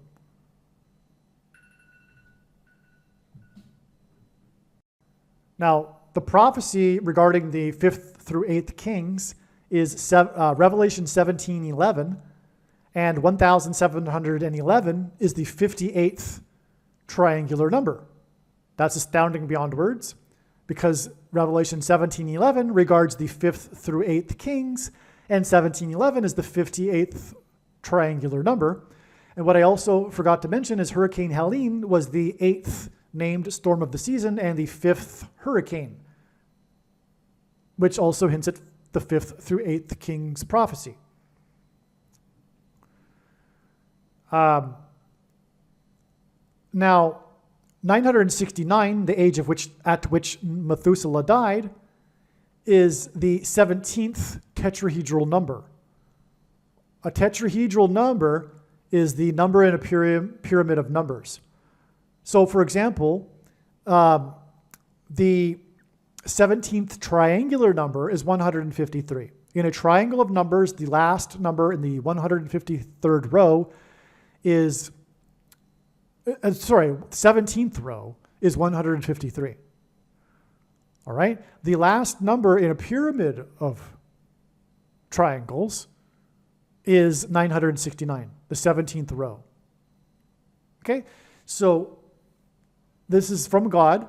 Now, the prophecy regarding the 5th through 8th kings is Revelation 17:11, and 1711 is the 58th triangular number. That's astounding beyond words, because Revelation 17:11 regards the 5th through 8th kings, and 1711 is the 58th triangular number. And what I also forgot to mention is Hurricane Helene was the 8th named storm of the season and the 5th hurricane, which also hints at the 5th through 8th king's prophecy. Now, 969, the age at which Methuselah died, is the 17th tetrahedral number. A tetrahedral number is the number in a pyramid of numbers. So, for example, the 17th triangular number is 153. In a triangle of numbers, the last number in the 153rd row is, 17th row is 153. All right? The last number in a pyramid of triangles is 969, the 17th row. Okay? So this is from God.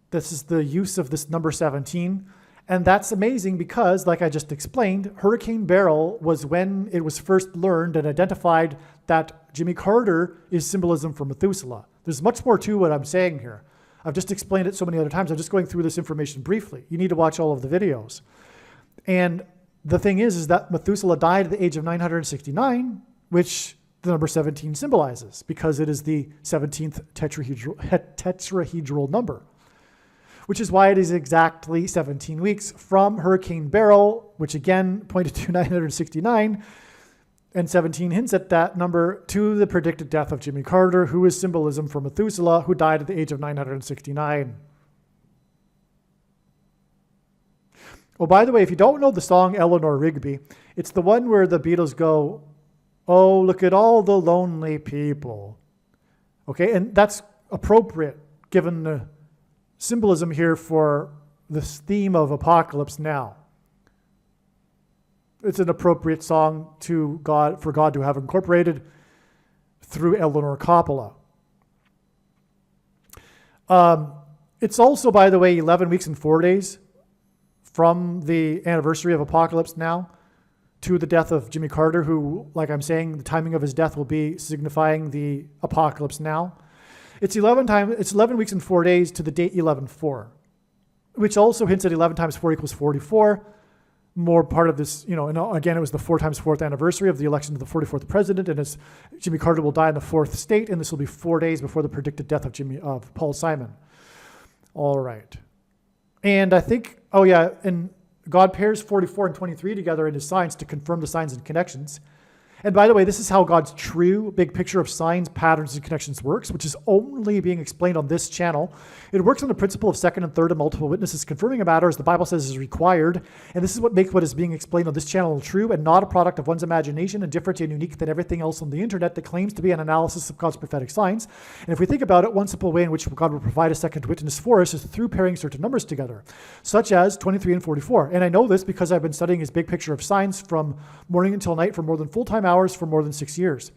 This is the use of this number 17. And that's amazing because, like I just explained, Hurricane Beryl was when it was first learned and identified that Jimmy Carter is symbolism for Methuselah. There's much more to what I'm saying here. I've just explained it so many other times. I'm just going through this information briefly. You need to watch all of the videos. And the thing is that Methuselah died at the age of 969, which the number 17 symbolizes, because it is the 17th tetrahedral number, which is why it is exactly 17 weeks from Hurricane Beryl, which again pointed to 969, and 17 hints at that number, to the predicted death of Jimmy Carter, who is symbolism for Methuselah, who died at the age of 969. Oh, by the way, if you don't know the song Eleanor Rigby, it's the one where the Beatles go, "Oh, look at all the lonely people." Okay, and that's appropriate given the symbolism here for this theme of apocalypse now. It's an appropriate song for God to have incorporated through Eleanor Coppola. It's also, by the way, 11 weeks and 4 days from the anniversary of Apocalypse Now to the death of Jimmy Carter, who, like I'm saying, the timing of his death will be signifying the Apocalypse Now. It's 11 weeks and 4 days to the date 11/4, which also hints at 11 times 4 equals 44. More part of this, and again, it was the 4 times 4th anniversary of the election of the 44th president, and as Jimmy Carter will die in the 4th state, and this will be 4 days before the predicted death of Paul Simon. All right. And I think, and God pairs 44 and 23 together in his signs to confirm the signs and connections. And by the way, this is how God's true big picture of signs, patterns, and connections works, which is only being explained on this channel. It works on the principle of second and third and multiple witnesses confirming a matter as the Bible says is required. And this is what makes what is being explained on this channel true and not a product of one's imagination and different and unique than everything else on the internet that claims to be an analysis of God's prophetic signs. And if we think about it, one simple way in which God will provide a second witness for us is through pairing certain numbers together, such as 23 and 44. And I know this because I've been studying his big picture of signs from morning until night for more than full-time hours for more than 6 years.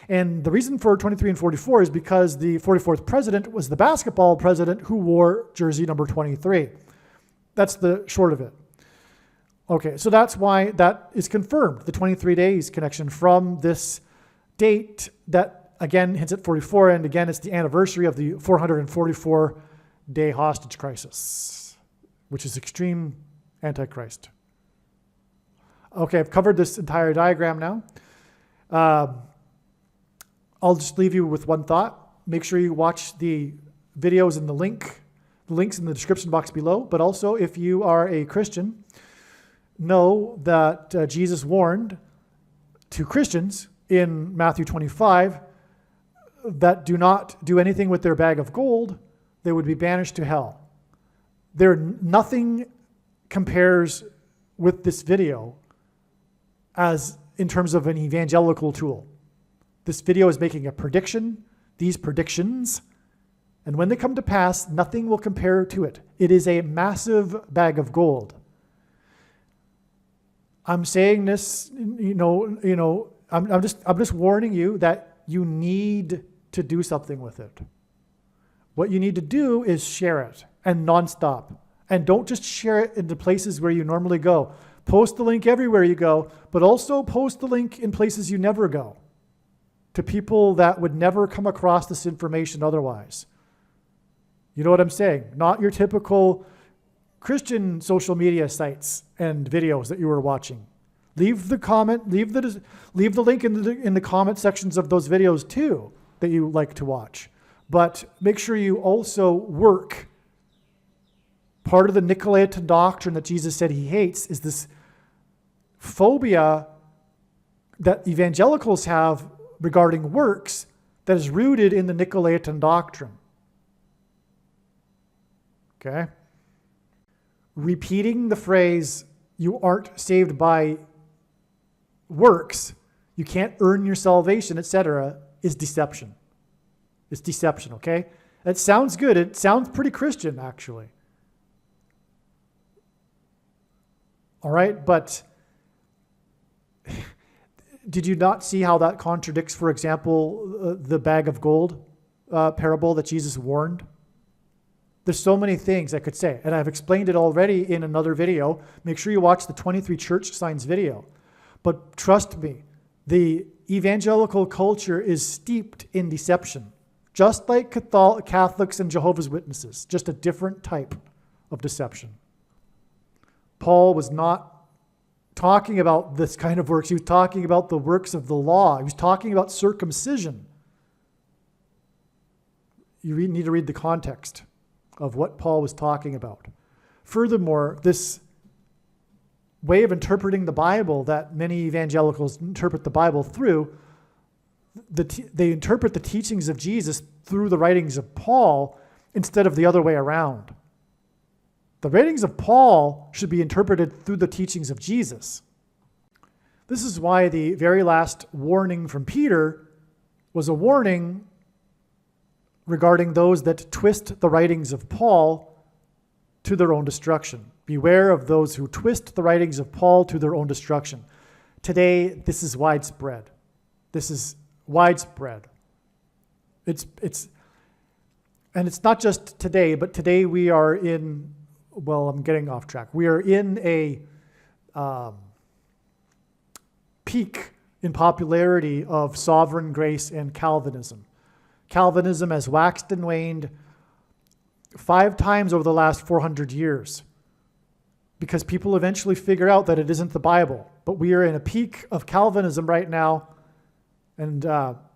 And the reason for 23 and 44 is because the 44th president was the basketball president who wore jersey number 23. That's the short of it. Okay, so that's why that is confirmed, the 23 days connection from this date that, again, hints at 44, and again, it's the anniversary of the 444-day hostage crisis, which is extreme Antichrist. Okay, I've covered this entire diagram now. I'll just leave you with one thought. Make sure you watch the videos and the links in the description box below. But also, if you are a Christian, know that Jesus warned to Christians in Matthew 25 that do not do anything with their bag of gold, they would be banished to hell. Nothing compares with this video as in terms of an evangelical tool. This video is making a prediction, these predictions, and when they come to pass, nothing will compare to it. It is a massive bag of gold. I'm saying this, I'm just warning you that you need to do something with it. What you need to do is share it, and nonstop. And don't just share it in the places where you normally go. Post the link everywhere you go, but also post the link in places you never go, to people that would never come across this information otherwise. You know what I'm saying? Not your typical Christian social media sites and videos that you were watching. Leave the link in the comment sections of those videos too that you like to watch. But make sure you also work. Part of the Nicolaitan doctrine that Jesus said he hates is this phobia that evangelicals have regarding works that is rooted in the Nicolaitan doctrine. Okay? Repeating the phrase, you aren't saved by works, you can't earn your salvation, etc., is deception. It's deception, okay? It sounds good. It sounds pretty Christian, actually. All right, but did you not see how that contradicts, for example, the bag of gold parable that Jesus warned? There's so many things I could say, and I've explained it already in another video. Make sure you watch the 23 church signs video. But trust me, the evangelical culture is steeped in deception. just like Catholics and Jehovah's Witnesses, just a different type of deception. Paul was not talking about this kind of works. He was talking about the works of the law. He was talking about circumcision. You need to read the context of what Paul was talking about. Furthermore, this way of interpreting the Bible that many evangelicals interpret the Bible through, they interpret the teachings of Jesus through the writings of Paul instead of the other way around. The writings of Paul should be interpreted through the teachings of Jesus. This is why the very last warning from Peter was a warning regarding those that twist the writings of Paul to their own destruction. Beware of those who twist the writings of Paul to their own destruction. Today, this is widespread. This is widespread. And it's not just today, but today we are in, well, I'm getting off track. We are in a peak in popularity of sovereign grace and Calvinism. Calvinism has waxed and waned 5 times over the last 400 years because people eventually figure out that it isn't the Bible. But we are in a peak of Calvinism right now, and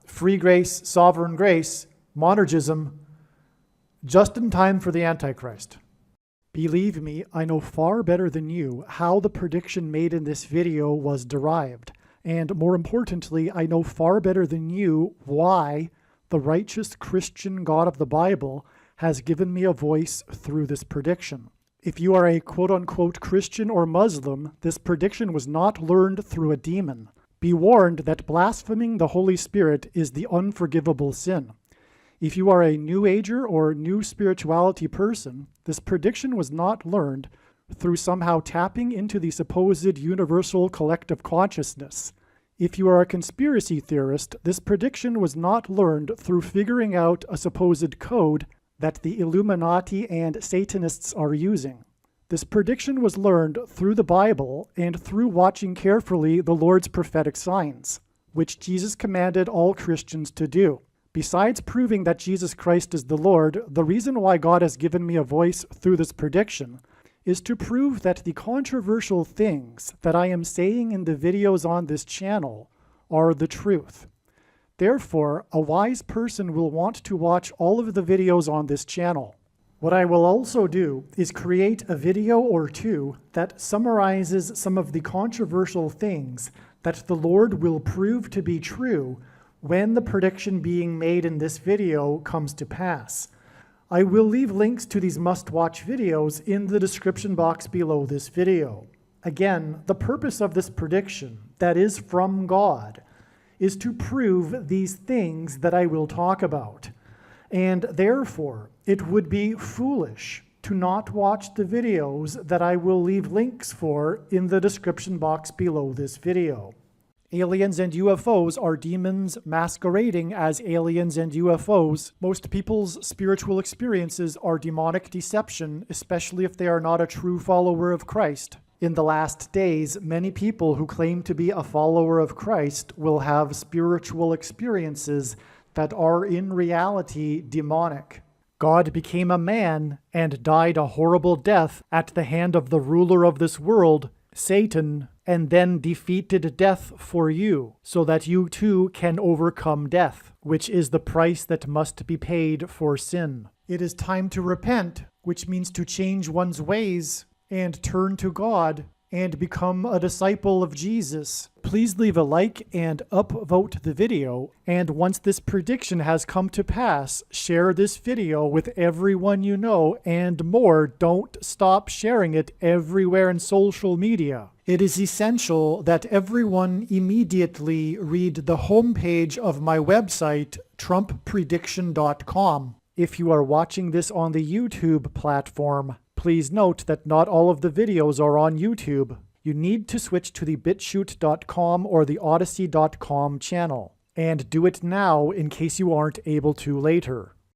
free grace, sovereign grace, monergism, just in time for the Antichrist. Believe me, I know far better than you how the prediction made in this video was derived. And more importantly, I know far better than you why the righteous Christian God of the Bible has given me a voice through this prediction. If you are a quote-unquote Christian or Muslim, this prediction was not learned through a demon. Be warned that blaspheming the Holy Spirit is the unforgivable sin. If you are a New Ager or New Spirituality person, this prediction was not learned through somehow tapping into the supposed universal collective consciousness. If you are a conspiracy theorist, this prediction was not learned through figuring out a supposed code that the Illuminati and Satanists are using. This prediction was learned through the Bible and through watching carefully the Lord's prophetic signs, which Jesus commanded all Christians to do. Besides proving that Jesus Christ is the Lord, the reason why God has given me a voice through this prediction is to prove that the controversial things that I am saying in the videos on this channel are the truth. Therefore, a wise person will want to watch all of the videos on this channel. What I will also do is create a video or two that summarizes some of the controversial things that the Lord will prove to be true when the prediction being made in this video comes to pass. I will leave links to these must-watch videos in the description box below this video. Again, the purpose of this prediction, that is from God, is to prove these things that I will talk about. And therefore, it would be foolish to not watch the videos that I will leave links for in the description box below this video. Aliens and UFOs are demons masquerading as aliens and UFOs. Most people's spiritual experiences are demonic deception, especially if they are not a true follower of Christ. In the last days, many people who claim to be a follower of Christ will have spiritual experiences that are in reality demonic. God became a man and died a horrible death at the hand of the ruler of this world, Satan, and then defeated death for you, so that you too can overcome death, which is the price that must be paid for sin. It is time to repent, which means to change one's ways and turn to God and become a disciple of Jesus. Please leave a like and upvote the video, and once this prediction has come to pass, share this video with everyone you know, and more, don't stop sharing it everywhere in social media. It is essential that everyone immediately read the homepage of my website, TrumpPrediction.com. If you are watching this on the YouTube platform, please note that not all of the videos are on YouTube. You need to switch to the BitChute.com or the Odyssey.com channel. And do it now in case you aren't able to later.